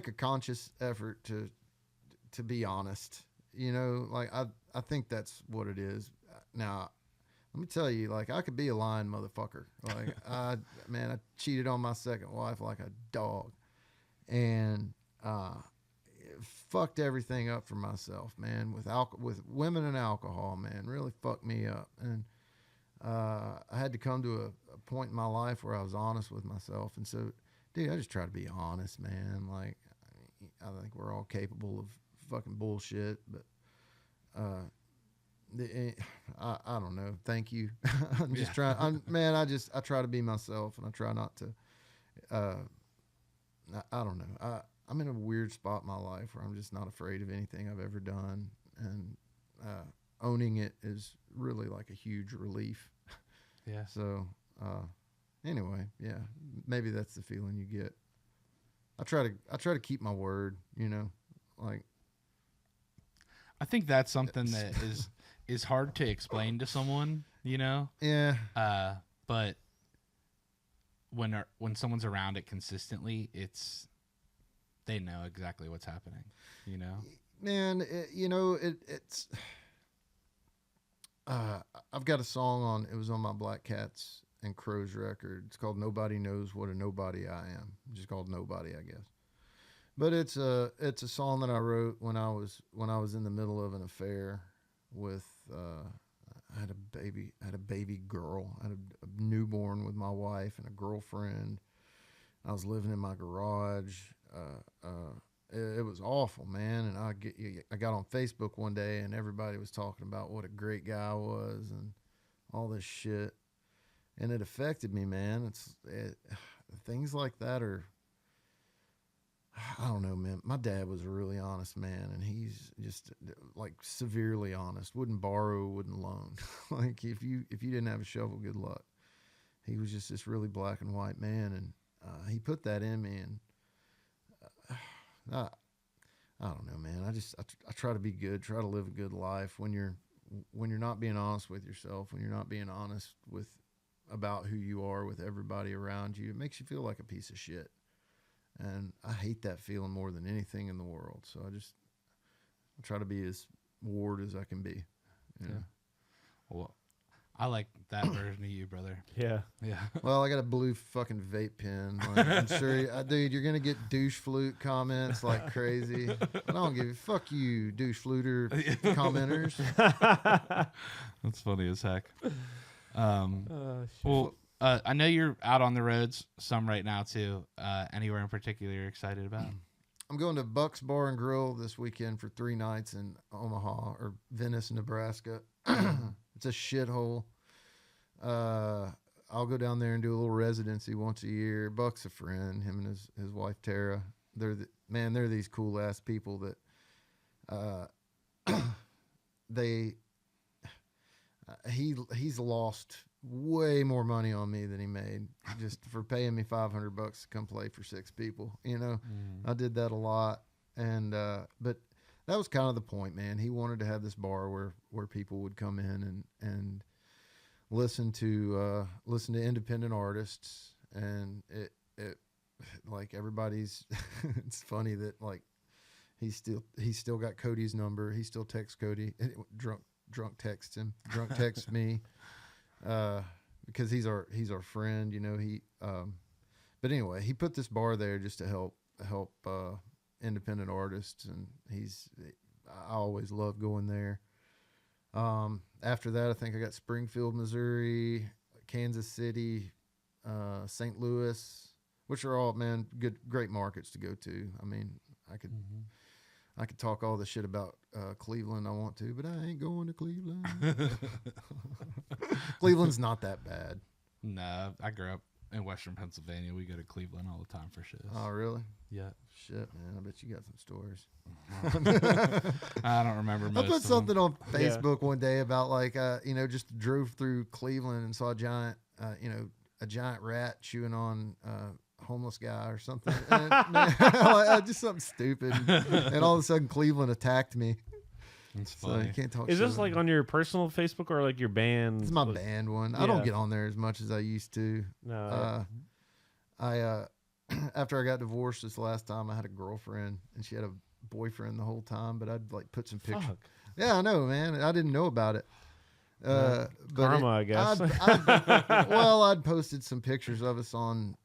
a conscious effort to be honest. You know, like I think that's what it is. Now, Let me tell you, like, I could be a lying motherfucker. Like, I cheated on my second wife like a dog, and fucked everything up for myself, man. With women and alcohol, man, really fucked me up. And I had to come to a point in my life where I was honest with myself. And so, dude, I just try to be honest, man. Like, I think we're all capable of fucking bullshit, but I don't know. Thank you. I'm just trying. I try to be myself, and I try not to. I don't know. I'm in a weird spot in my life where I'm just not afraid of anything I've ever done, and owning it is really like a huge relief. Yeah. So, anyway, yeah, maybe that's the feeling you get. I try to keep my word, you know, like. I think that's something that is hard to explain to someone, you know. Yeah. But when someone's around it consistently, they know exactly what's happening, you know. Man, it's. I've got a song it was on my Black Cats and Crows record. It's called "Nobody Knows What a Nobody I Am." Just called "Nobody," I guess. But it's a song that I wrote when I was in the middle of an affair with. I had a baby girl. I had a newborn with my wife and a girlfriend. I was living in my garage. It was awful, man. And I got on Facebook one day and everybody was talking about what a great guy I was and all this shit. And it affected me, man. Things like that are, I don't know, man. My dad was a really honest man, and he's just like severely honest. Wouldn't borrow, wouldn't loan. Like if you didn't have a shovel, good luck. He was just this really black and white man, and he put that in me. And I don't know, man. I try to be good, try to live a good life. When you're not being honest with yourself, when you're not being honest about who you are with everybody around you, it makes you feel like a piece of shit. And I hate that feeling more than anything in the world. So I try to be as Ward as I can be. You know? Well, I like that version of you, brother. Yeah. Yeah. Well, I got a blue fucking vape pen. Like, I'm sure, dude, you're gonna get douche flute comments like crazy. I don't give a fuck you, douche fluter commenters. That's funny as heck. Well, I know you're out on the roads some right now too. Anywhere in particular you're excited about? I'm going to Buck's Bar and Grill this weekend for 3 nights in Omaha or Venice, Nebraska. It's a shithole. I'll go down there and do a little residency once a year. Buck's a friend, him and his wife Tara. They're these cool ass people that he's lost way more money on me than he made just for paying me $500 to come play for 6 people. You know, I did that a lot, and but that was kind of the point, man. He wanted to have this bar where people would come in and listen to independent artists, and it like everybody's. It's funny that like he's still got Cody's number. He still texts Cody. Drunk texts him. Drunk texts me. Because he's our friend, you know. But anyway, he put this bar there just to help independent artists, and I always love going there. After that, I think I got Springfield, Missouri, Kansas City, St. Louis, which are all, man, great markets to go to. I mean, I could talk all the shit about Cleveland I want to, but I ain't going to Cleveland. Cleveland's not that bad. Nah, I grew up in Western Pennsylvania. We go to Cleveland all the time for shows. Oh, really? Yeah. Shit, man. I bet you got some stories. I don't remember most I put something on Facebook Yeah. one day about like, just drove through Cleveland and saw a giant rat chewing on homeless guy or something. And, man, just something stupid. And all of a sudden Cleveland attacked me. It's So funny. you can't talk Is shit this about like me. on your personal Facebook or like your band? It's my band one. I don't Yeah. get on there as much as I used to. No. I after I got divorced this last time, I had a girlfriend and she had a boyfriend the whole time, but I'd like put some pictures. Fuck. Yeah, I know, man. I didn't know about it. But Karma, I guess. I'd posted some pictures of us on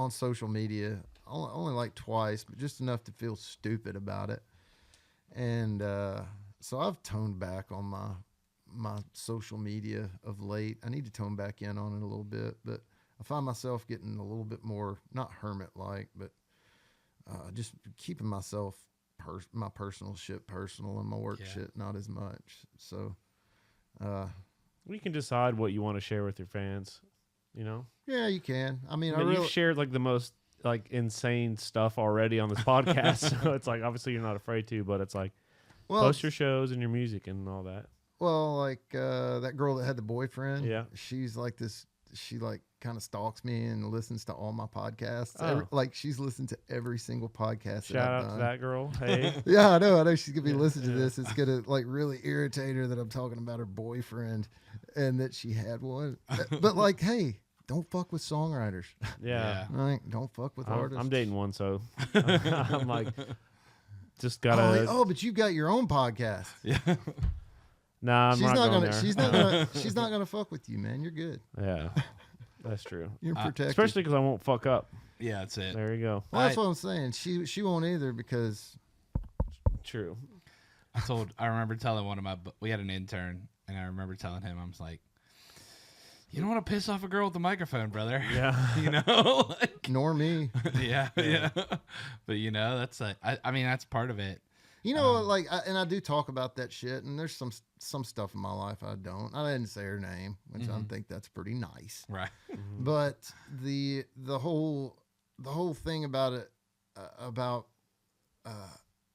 social media, only like twice, but just enough to feel stupid about it. And so I've toned back on my social media of late. I need to tone back in on it a little bit, but I find myself getting a little bit more, not hermit-like, but just keeping myself, my personal shit personal and my work shit not as much. So you can decide what you want to share with your fans, you know? Yeah, you can. I mean, you've shared like the most like insane stuff already on this podcast. So it's like, obviously you're not afraid to, but it's like, post your shows and your music and all that. Well, like that girl that had the boyfriend. Yeah. She's like this. She like kind of stalks me and listens to all my podcasts. Oh. Like she's listened to every single podcast. Shout out to that girl. Hey. Yeah, I know she's gonna be listening to this. It's gonna like really irritate her that I'm talking about her boyfriend and that she had one. But like, hey, don't fuck with songwriters. Yeah. Like, don't fuck with artists. I'm dating one, so I'm like, just gotta. Oh, but you got your own podcast. Yeah. Nah, She's not gonna. there. She's not gonna fuck with you, man. You're good. Yeah, that's true. You're protected. Especially because I won't fuck up. Yeah, that's it. There you go. Well, that's what I'm saying. She won't either because. True. I remember telling we had an intern, and I remember telling him, I was like, you don't want to piss off a girl with the microphone, brother. Yeah. You know? Like, nor me. Yeah. But you know, that's I mean, that's part of it. You know, and I do talk about that shit, and there's some stuff in my life I don't. I didn't say her name, which I think that's pretty nice. Right. Mm-hmm. But the whole thing about it,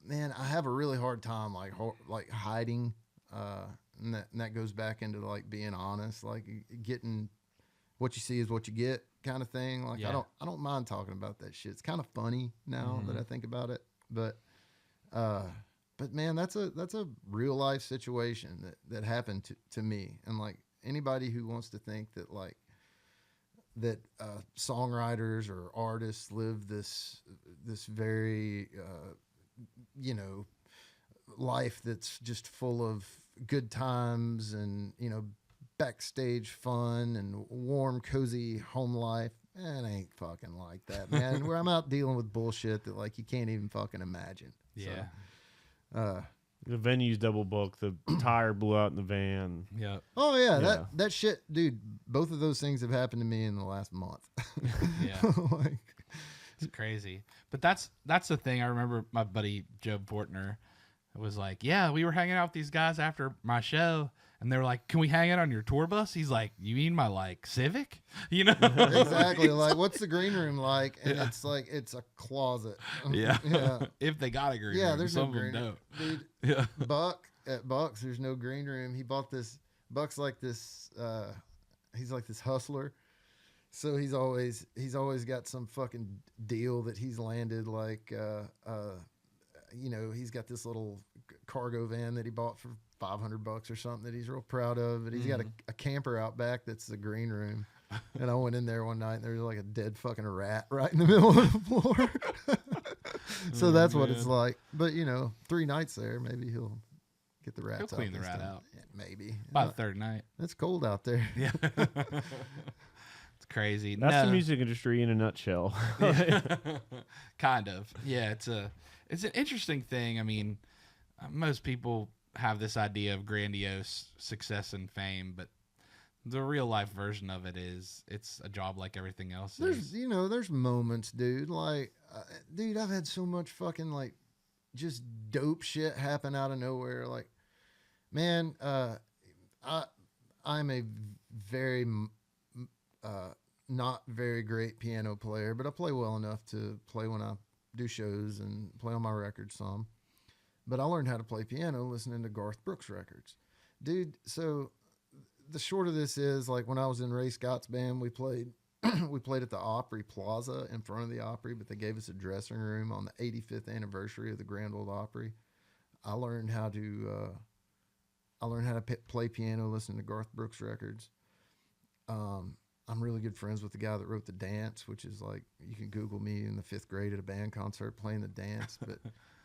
man, I have a really hard time like hiding, and that goes back into like being honest, like getting what you see is what you get kind of thing. Like I don't mind talking about that shit. It's kind of funny now that I think about it, but man, that's a real life situation that happened to me. And like anybody who wants to think that songwriters or artists live this very, life that's just full of good times and, backstage fun and warm, cozy home life. It ain't fucking like that, man. Where I'm out dealing with bullshit that like you can't even fucking imagine. Yeah. So, the venue's double booked. The tire blew out in the van. Yeah. Oh yeah, that shit, dude. Both of those things have happened to me in the last month. Yeah. It's crazy. But that's the thing. I remember my buddy Joe Bortner was like, yeah, we were hanging out with these guys after my show. And they were like, can we hang out on your tour bus? He's like, you mean my like Civic? You know? Exactly. Like, what's the green room like? And it's like, it's a closet. Yeah. Yeah. If they got a green room. Yeah, there's some no of them green room. don't. Dude, Yeah. at Buck's, there's no green room. He bought this. Buck's like this, he's like this hustler. So he's always got some fucking deal that he's landed. Like, he's got this little cargo van that he bought for $500 or something that he's real proud of. And he's got a camper out back that's the green room. And I went in there one night and there was like a dead fucking rat right in the middle of the floor. So that's what it's like. But 3 nights there, maybe he'll get the rats out. He'll clean the rat out. Yeah, maybe. By the third night. It's cold out there. Yeah. It's crazy. That's the music industry in a nutshell. Kind of. Yeah, it's an interesting thing. I mean, most people have this idea of grandiose success and fame, but the real life version of it is it's a job like everything else. There's moments, dude. Like, dude, I've had so much fucking like just dope shit happen out of nowhere. Like, man, I'm a very not very great piano player, but I play well enough to play when I do shows and play on my records some. But I learned how to play piano listening to Garth Brooks records. Dude, so the short of this is, like, when I was in Ray Scott's band, we played at the Opry Plaza in front of the Opry, but they gave us a dressing room on the 85th anniversary of the Grand Ole Opry. I learned how to play piano listening to Garth Brooks records. I'm really good friends with the guy that wrote The Dance, which is like, you can Google me in the 5th grade at a band concert playing The Dance. But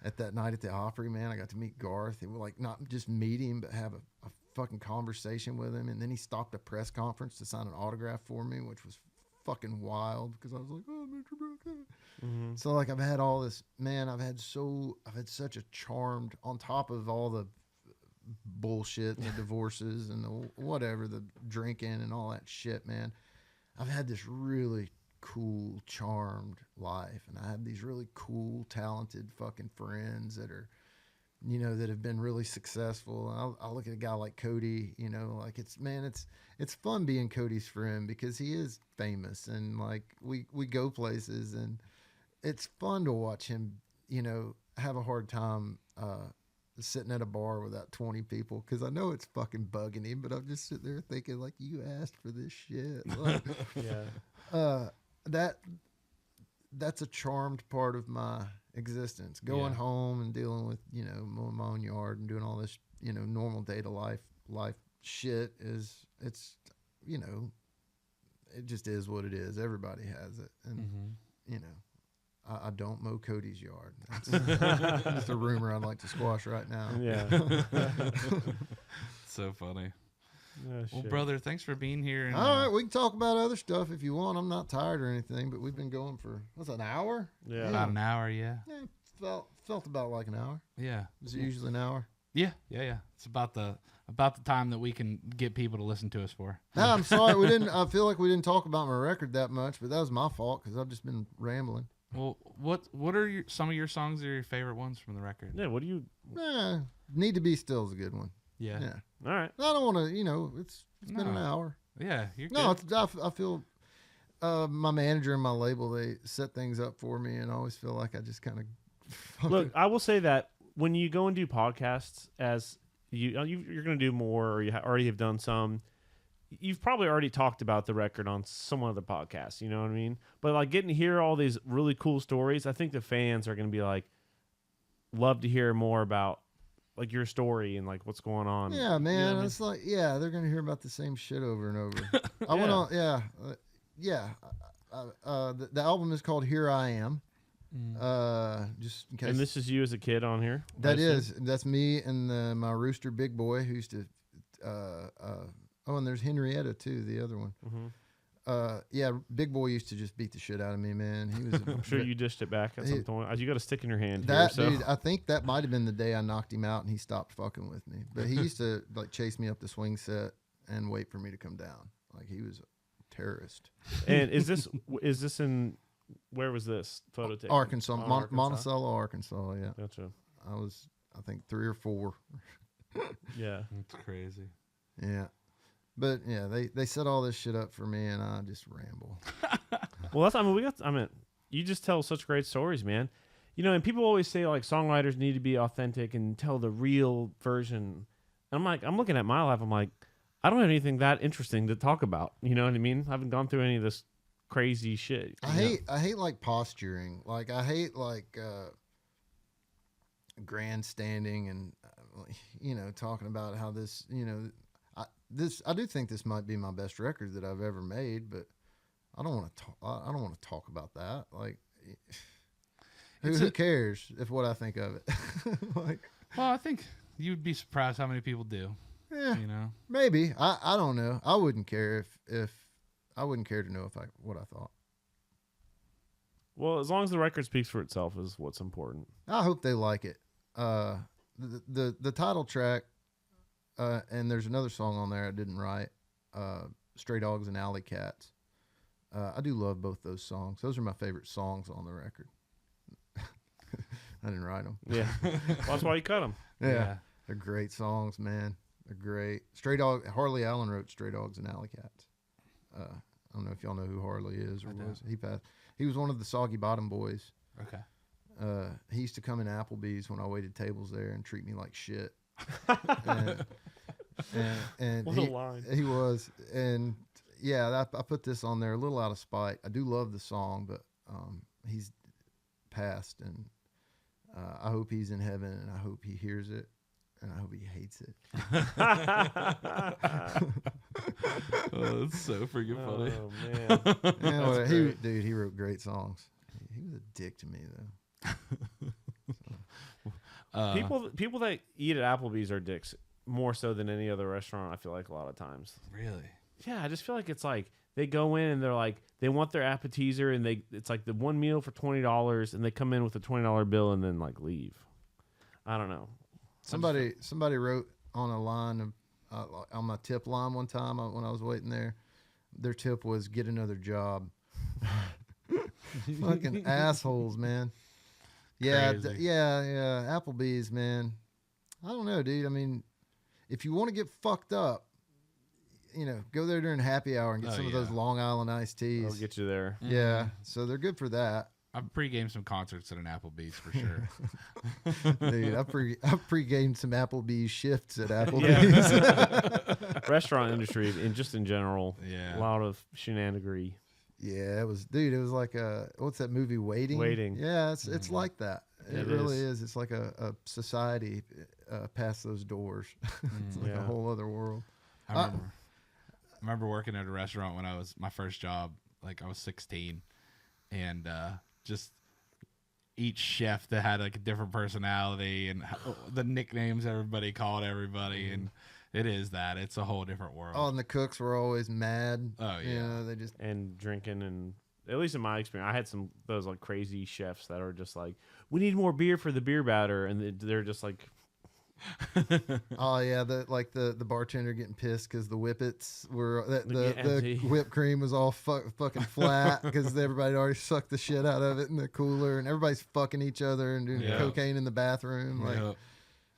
at that night at the Opry, man, I got to meet Garth. It was like not just meet him, but have a fucking conversation with him, and then he stopped a press conference to sign an autograph for me, which was fucking wild because I was like, oh, Mr. Brown. Mm-hmm. So like I've had all this, man. I've had such a charmed, on top of all the bullshit and the divorces and the whatever, the drinking and all that shit, man. I've had this really cool, charmed life, and I have these really cool, talented fucking friends that are, that have been really successful. I look at a guy like Cody, like it's fun being Cody's friend because he is famous, and like we go places, and it's fun to watch him, have a hard time sitting at a bar with that 20 people, because I know it's fucking bugging him, but I'm just sitting there thinking, like, you asked for this shit. Like, that's a charmed part of my existence. Going home and dealing with, mowing my own yard and doing all this, normal day to life shit it's it just is what it is. Everybody has it. And, I don't mow Cody's yard. That's just a rumor I'd like to squash right now. Yeah. So funny. Oh, well, shit. brother, thanks for being here. And, All right, we can talk about other stuff if you want. I'm not tired or anything, but we've been going for, what's that, an hour? Yeah. about an hour, yeah. Yeah, felt about like an hour. Yeah. Is it usually an hour? Yeah. It's about the time that we can get people to listen to us for. No, I'm sorry. I feel like we didn't talk about my record that much, but that was my fault because I've just been rambling. Well, what are some of your songs that are your favorite ones from the record? Yeah, what do you... Need to Be Still is a good one. Yeah. All right. I don't want to, it's been an hour. Yeah, you're No, good. I feel my manager and my label, they set things up for me, and I always feel like I just kind of... Look, I will say that when you go and do podcasts, as you're going to do more, or you already have done some, you've probably already talked about the record on some other podcast, you know what I mean? But like getting to hear all these really cool stories, I think the fans are going to be like, love to hear more about like your story and like what's going on. Yeah, man. You know what I mean? It's like, they're going to hear about the same shit over and over. I went on, the album is called Here I Am. Just in case. And this is you as a kid on here? That's me and my rooster Big Boy, who used to, and there's Henrietta too, the other one. Mm-hmm. Big Boy used to just beat the shit out of me, man. He was. I'm sure you dished it back at some point. You got a stick in your hand. Dude, I think that might have been the day I knocked him out and he stopped fucking with me. But he used to like chase me up the swing set and wait for me to come down. Like he was a terrorist. And is this in, where was this photo taken? Arkansas, Arkansas? Monticello, Arkansas. Yeah, Gotcha. I was, I think 3 or 4. Yeah. That's crazy. Yeah. But yeah, they set all this shit up for me, and I just ramble. Well, you just tell such great stories, man. And people always say like songwriters need to be authentic and tell the real version. And I'm looking at my life. I'm like, I don't have anything that interesting to talk about. You know what I mean? I haven't gone through any of this crazy shit. I hate like posturing. Like I hate like grandstanding and talking about how this, I do think this might be my best record that I've ever made, but I don't want to talk. I don't want to talk about that. Like, who cares if what I think of it? Like, well, I think you'd be surprised how many people do. Yeah, maybe. I don't know. I wouldn't care if I wouldn't care to know what I thought. Well, as long as the record speaks for itself is what's important. I hope they like it. The title track. And there's another song on there I didn't write, Stray Dogs and Alley Cats. I do love both those songs. Those are my favorite songs on the record. I didn't write them. Yeah. Well, that's why you cut them. Yeah. They're great songs, man. They're great. Harley Allen wrote Stray Dogs and Alley Cats. I don't know if y'all know who Harley is or was. He passed. He was one of the Soggy Bottom Boys. Okay. He used to come in Applebee's when I waited tables there and treat me like shit. and what a line. He was, and yeah, I put this on there a little out of spite. I do love the song, but he's passed, and I hope he's in heaven, and I hope he hears it, and I hope he hates it. Oh, that's so freaking funny. Oh man, he wrote great songs. He was a dick to me though. People that eat at Applebee's are dicks more so than any other restaurant. I feel like a lot of times. Really? Yeah, I just feel like it's like they go in and they're like they want their appetizer and it's like the one meal for $20 and they come in with a $20 bill and then like leave. I don't know. Somebody wrote on a line on my tip line one time when I was waiting there. Their tip was get another job. Fucking assholes, man. Yeah, yeah. Applebee's, man. I don't know, dude. I mean, if you want to get fucked up, go there during happy hour and get some of those Long Island iced teas. I'll get you there. Yeah, so they're good for that. I've pre-gamed some concerts at an Applebee's for sure. Dude, I pre-gamed some Applebee's shifts at Applebee's. Yeah. Restaurant industry and just in general. Yeah. A lot of shenanigery. Yeah, it was like what's that movie, Waiting? Yeah, it's like that. It really is. It's like a society past those doors. It's like a whole other world. I remember working at a restaurant when I was my first job. Like I was 16, and just each chef that had like a different personality and the nicknames everybody called everybody, and it's a whole different world. Oh, and the cooks were always mad. Oh yeah, they just and drinking, and at least in my experience, I had some those like crazy chefs that are just like, we need more beer for the beer batter, and they're just like. Oh yeah, the bartender getting pissed because the whippets were the whipped cream was all fucking flat because everybody already sucked the shit out of it in the cooler, and everybody's fucking each other and doing cocaine in the bathroom.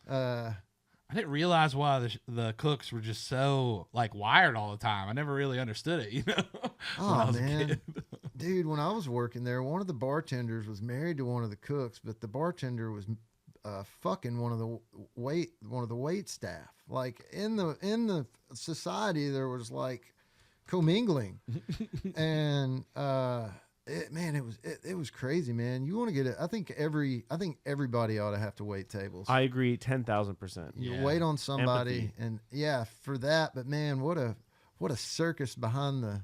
I didn't realize why the cooks were just so like wired all the time. I never really understood it, Oh man, dude, when I was working there, one of the bartenders was married to one of the cooks, but the bartender was fucking one of the wait staff. Like in the society, there was like commingling, and it was crazy, man. You want to get it? I think everybody ought to have to wait tables. I agree, 10,000%. You wait on somebody, and for that. But man, what a circus behind the.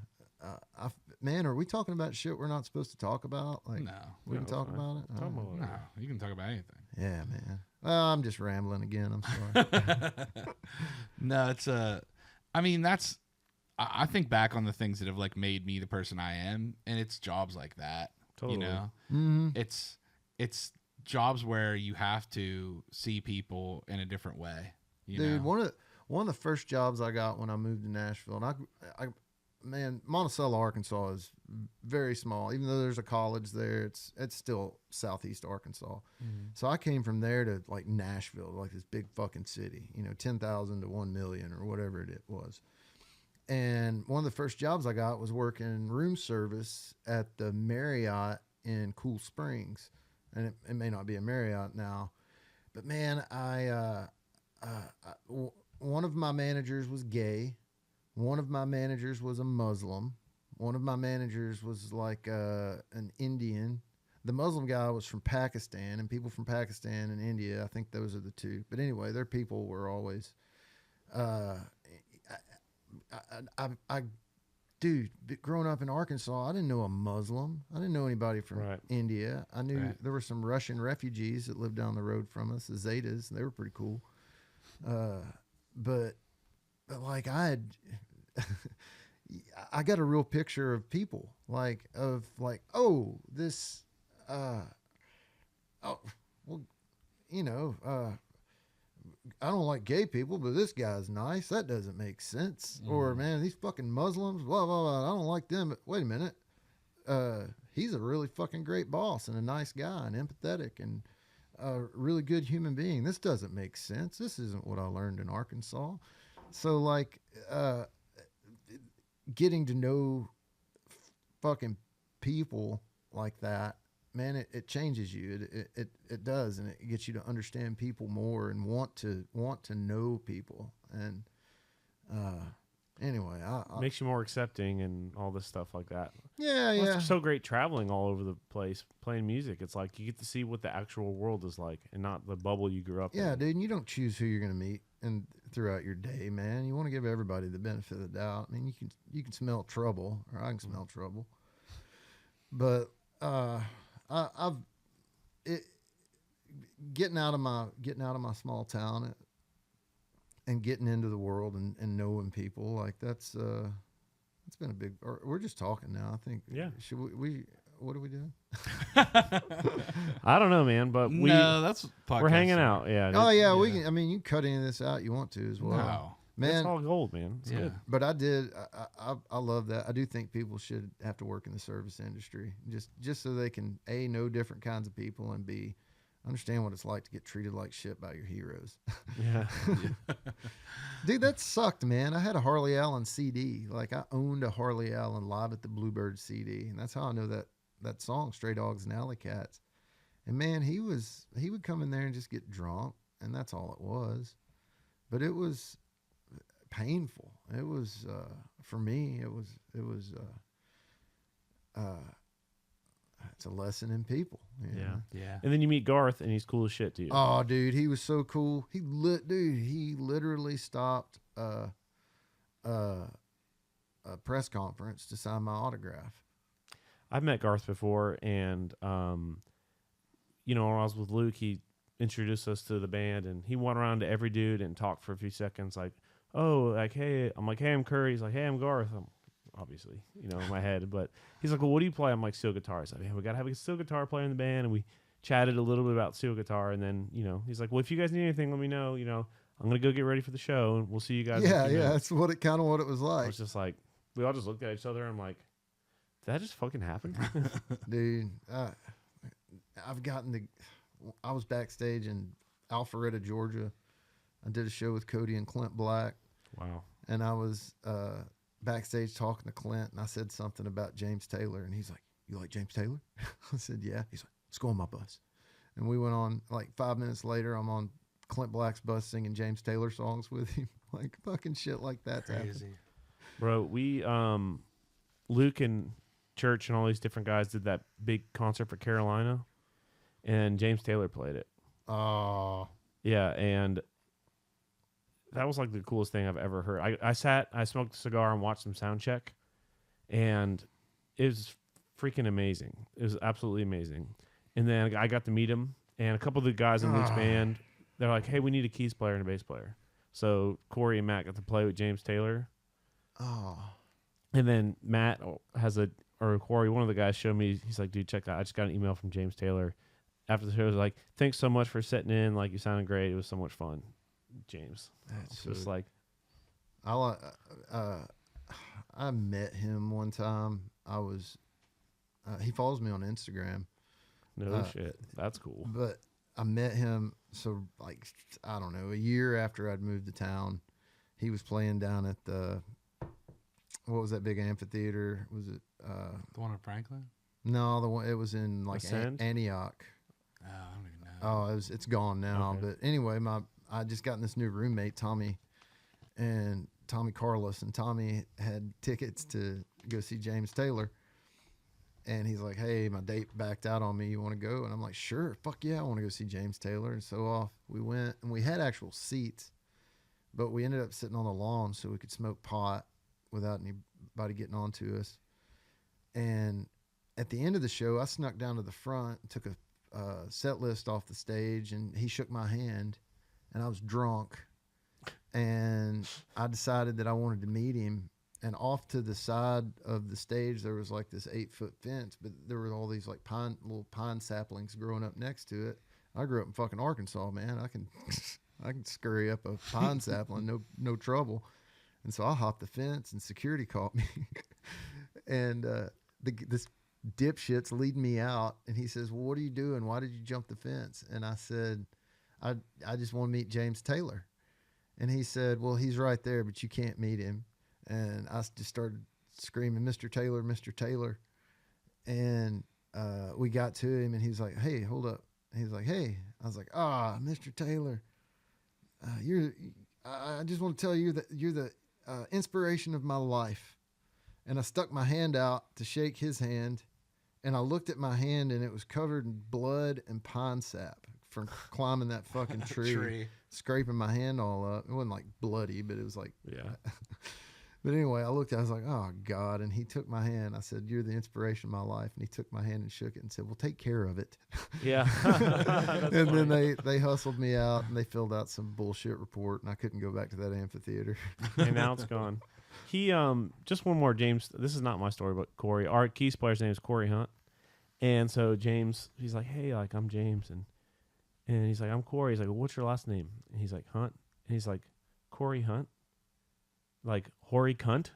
Man, are we talking about shit we're not supposed to talk about? Like, no, we can talk about it. No, you can talk about anything. Yeah, man. Well, I'm just rambling again. I'm sorry. No, it's I mean, I think back on the things that have like made me the person I am, and it's jobs like that. Totally. Mm-hmm. It's jobs where you have to see people in a different way. Dude, one of the first jobs I got when I moved to Nashville, and man, Monticello, Arkansas is very small. Even though there's a college there, it's still southeast Arkansas. Mm-hmm. So I came from there to like Nashville, like this big fucking city, 10,000 to 1 million or whatever it was. And one of the first jobs I got was working room service at the Marriott in Cool Springs. And it may not be a Marriott now, but man, one of my managers was gay. One of my managers was a Muslim. One of my managers was like an Indian. The Muslim guy was from Pakistan, and people from Pakistan and India, I think those are the two. But anyway, their people were always, dude, growing up in Arkansas, I didn't know a Muslim. I didn't know anybody from India. I knew there were some Russian refugees that lived down the road from us, the Zetas. They were pretty cool. But like I got a real picture of people I don't like gay people, but this guy's nice. That doesn't make sense. Mm. Or man, these fucking Muslims, blah, blah, blah. I don't like them, but wait a minute. He's a really fucking great boss and a nice guy and empathetic and a really good human being. This doesn't make sense. This isn't what I learned in Arkansas. So like, getting to know fucking people like that, man, it changes you. It does, and it gets you to understand people more and want to know people. And anyway, makes you more accepting and all this stuff like that. Yeah, well, it's so great traveling all over the place playing music. It's like you get to see what the actual world is like and not the bubble you grew up in. Yeah, dude, and you don't choose who you're going to meet and throughout your day, man. You want to give everybody the benefit of the doubt. I mean, you can smell trouble, or I can smell trouble. But getting out of my small town, and getting into the world and knowing people, like that's been a big. Or we're just talking now. I think. Yeah. Should we what are we doing? I don't know, man, but No, that's we're hanging podcast. out. Yeah. Oh yeah, yeah. we can. I mean, you can cut any of this out you want to as well. No. Man, It's all gold, man. It's Yeah. good. but I did. I love that. I do think people should have to work in the service industry just so they can A, know different kinds of people, and B, understand what it's like to get treated like shit by your heroes. Yeah. Dude, that sucked, man. I had a Harley Allen CD. Like I owned a Harley Allen Live at the Bluebird CD, and that's how I know that song, Stray Dogs and Alley Cats. And man, he would come in there and just get drunk, and that's all it was. But it was painful. It was for me. It was it's a lesson in people. You Yeah. know? Yeah. And then you meet Garth, and he's cool as shit to you. Oh, dude, he was so cool. He literally stopped a press conference to sign my autograph. I've met Garth before, and when I was with Luke, he introduced us to the band, and he went around to every dude and talked for a few seconds, like, "Oh, like, hey," I'm like, "Hey, I'm Curry." He's like, "Hey, I'm Garth." I'm obviously, in my head, but he's like, "Well, what do you play?" I'm like, "Steel guitar." He's like, "Man, we gotta have a steel guitar player in the band," and we chatted a little bit about steel guitar, and then he's like, "Well, if you guys need anything, let me know. I'm gonna go get ready for the show, and we'll see you guys." Yeah, in a few yeah, minutes." that's what it was I like, was just like, we all just looked at each other. I'm like, did that just fucking happen? dude. I was backstage in Alpharetta, Georgia. I did a show with Cody and Clint Black, Wow. and I was backstage talking to Clint, and I said something about James Taylor, and he's like, "You like James Taylor?" I said, "Yeah." He's like, "Let's go on my bus." And we went on, like 5 minutes later, I'm on Clint Black's bus singing James Taylor songs with him. Like fucking shit like that's happened. Crazy. Bro, we Luke and Church and all these different guys did that big concert for Carolina, and James Taylor played it. Oh, Yeah, and that was like the coolest thing I've ever heard. I smoked a cigar and watched some sound check, and it was freaking amazing. It was absolutely amazing. And then I got to meet him, and a couple of the guys in Luke's band, they're like, "Hey, we need a keys player and a bass player." So Corey and Matt got to play with James Taylor. oh, And then Matt or Corey, one of the guys showed me, he's like, "Dude, check that. I just got an email from James Taylor." After the show, was like, "Thanks so much for sitting in. Like, you sounded great. It was so much fun." James. that's Just so, like, I met him one time. He follows me on Instagram, no shit. That's cool. but I met him. So like, I don't know, a year after I'd moved to town, he was playing down at what was that big amphitheater? Was it, The one in Franklin? no, the one, it was in like Ascend? Antioch. Oh, I don't even know. Oh, it's gone now. Okay. But anyway, I just gotten this new roommate, Tommy Carlos, and Tommy had tickets to go see James Taylor. And he's like, "Hey, my date backed out on me. You want to go?" And I'm like, "Sure, fuck yeah, I want to go see James Taylor." And so off we went, and we had actual seats, but we ended up sitting on the lawn so we could smoke pot without anybody getting onto us. And at the end of the show, I snuck down to the front, took a set list off the stage, and he shook my hand, and I was drunk, and I decided that I wanted to meet him. And off to the side of the stage, there was like this 8-foot fence, but there were all these like little pine saplings growing up next to it. I grew up in fucking Arkansas, man. I can scurry up a pine sapling, no trouble. And so I hopped the fence, and security caught me. And this dipshit's leading me out, and he says, "Well, what are you doing? Why did you jump the fence?" And I said, I just want to meet James Taylor. And he said, "Well, he's right there, but you can't meet him." And I just started screaming, "Mr. Taylor, Mr. Taylor." And we got to him, and he's like, "Hey, hold up." And he's like, "Hey." I was like, "Mr. Taylor, I just want to tell you that you're the inspiration of my life." And I stuck my hand out to shake his hand, and I looked at my hand, and it was covered in blood and pine sap from climbing that fucking tree. Scraping my hand all up. It wasn't like bloody, but it was like, Yeah. But anyway, I looked, I was like, oh God. And he took my hand. I said, you're the inspiration of my life. And he took my hand and shook it and said, well, take care of it. Yeah. And then they hustled me out and they filled out some bullshit report and I couldn't go back to that amphitheater. And now it's gone. He, just one more, James. This is not my story, but Corey, our keys player's name is Corey Hunt. And so James, he's like, hey, like, I'm James. And he's like, I'm Corey. He's like, well, what's your last name? And he's like, Hunt. And he's like, Corey Hunt? Like, hoary cunt?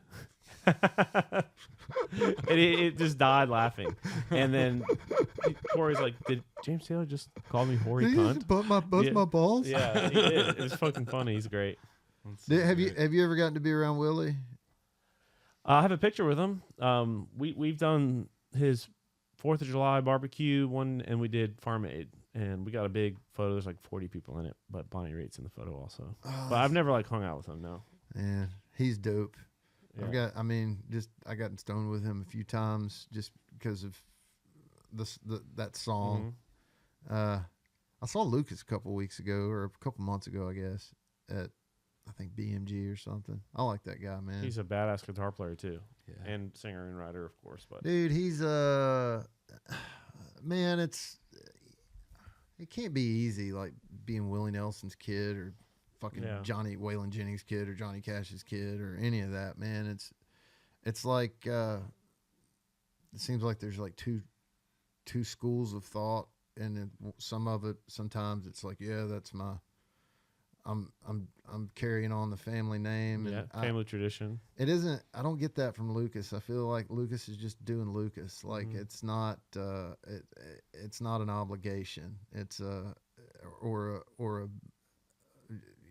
And it just died laughing. And then Corey's like, did James Taylor just call me hoary Did cunt? you just bust my balls? Yeah, he did. It was fucking funny. He's great. Have you ever gotten to be around Willie? I have a picture with him. We've done his 4th of July barbecue one, and we did Farm Aid, and we got a big photo. There's like 40 people in it, but Bonnie Raitt's in the photo also. But I've never like hung out with him. No. Yeah, he's dope. Yeah. I got stoned with him a few times just because of that song. Mm-hmm. I saw Lucas a couple weeks ago or a couple months ago, I guess, at I think BMG or something. I like that guy, man. He's a badass guitar player too, Yeah. and singer and writer, of course. But Dude, he's man, it can't be easy like being Willie Nelson's kid or fucking Johnny Waylon Jennings' kid or Johnny Cash's kid or any of that, man. It's like it seems like there's like two schools of thought, and some of it sometimes it's like, yeah, that's my I'm carrying on the family name. yeah, And family tradition. It isn't. I don't get that from Lucas. I feel like Lucas is just doing Lucas. Like it's not. It's not an obligation. It's or a.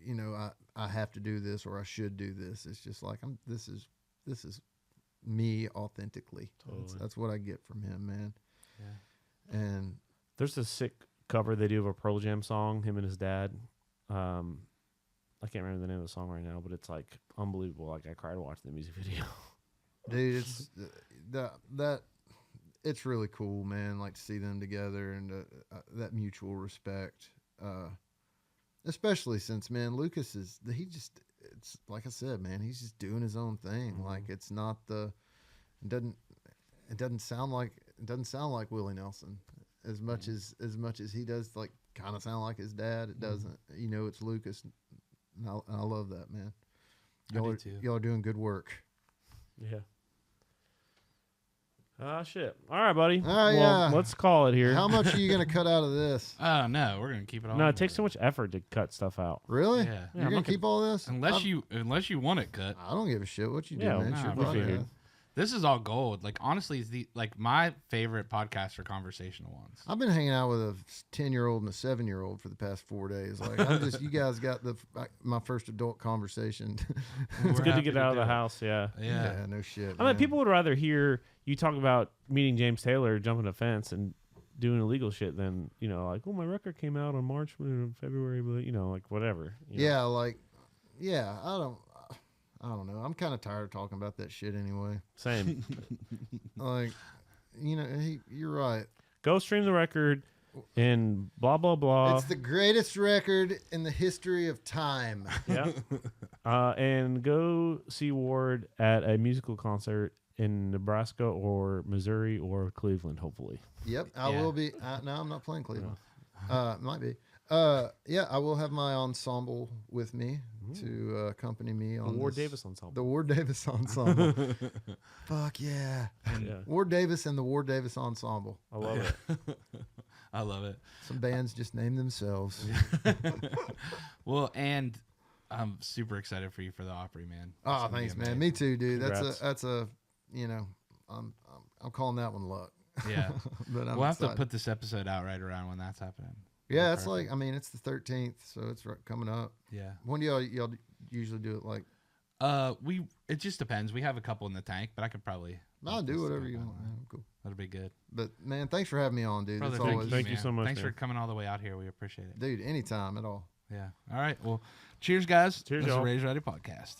You know, I have to do this or I should do this. It's just like This is me authentically. Totally. That's what I get from him, man. Yeah. And There's a sick cover they do of a Pearl Jam song. Him and his dad. I can't remember the name of the song right now, but it's like unbelievable. Like I cried watching the music video. dude, it's it's really cool, man. Like to see them together and that mutual respect. Especially since, man, Lucas it's like I said, man, he's just doing his own thing. Mm-hmm. Like it's not it doesn't sound like Willie Nelson as much as he does, like kind of sound like his dad. It doesn't, you know, it's Lucas. And I love that, man. Y'all are doing good work. Yeah. Shit. All right, buddy. Yeah. Let's call it here. How much are you going to cut out of this? Oh no, we're gonna keep it all. No, in it takes there. so much effort to cut stuff out. Really? Yeah. You're going to keep all this? Unless you want it cut. I don't give a shit what you do, Yeah, man. nah, It's your we podcast. figured. This is all gold. Like honestly, it's my favorite podcasts are conversational ones. I've been hanging out with a 10-year-old and a 7-year-old for the past 4 days. Like you guys got my first adult conversation. It's good to happy get out of do the it. house. Yeah. Yeah. No shit. I mean, people would rather hear you talk about meeting James Taylor, jumping a fence, and doing illegal shit than, you know, like, oh, my record came out on February, but, you know, like whatever. You know? I don't know. I'm kind of tired of talking about that shit anyway. Same. Like, you know, you're right. Go stream the record and blah, blah, blah. It's the greatest record in the history of time. Yeah. And go see Ward at a musical concert in Nebraska or Missouri or Cleveland, hopefully. Yep, I Yeah. will be. No, I'm not playing Cleveland. Might be. Yeah, I will have my ensemble with me to accompany me on The Ward this- Davis Ensemble. The Ward Davis Ensemble. Fuck yeah. Yeah. Ward Davis and the Ward Davis Ensemble. I love it. I love it. Some bands just name themselves. Well, and I'm super excited for you for the Opry, man. Oh, It's gonna be thanks, man. amazing. Me too, dude. Congrats. That's a you know, I'm calling that one luck. Yeah. But I'm We'll have to excited. put this episode out right around when that's happening. Yeah, it's like, I mean, it's the 13th, so it's coming up. Yeah. When do y'all usually do it? Like, It just depends. We have a couple in the tank, but I could probably. I'll make do this whatever go you down want, there. man. Cool. That'll be good. But man, thanks for having me on, dude. Brother, It's thank always, Thank you man. so much, Thanks for man. coming all the way out here. We appreciate it. dude, anytime at all. Yeah. All right. Well, cheers, guys. Cheers, This is y'all. Raised Rowdy Podcast.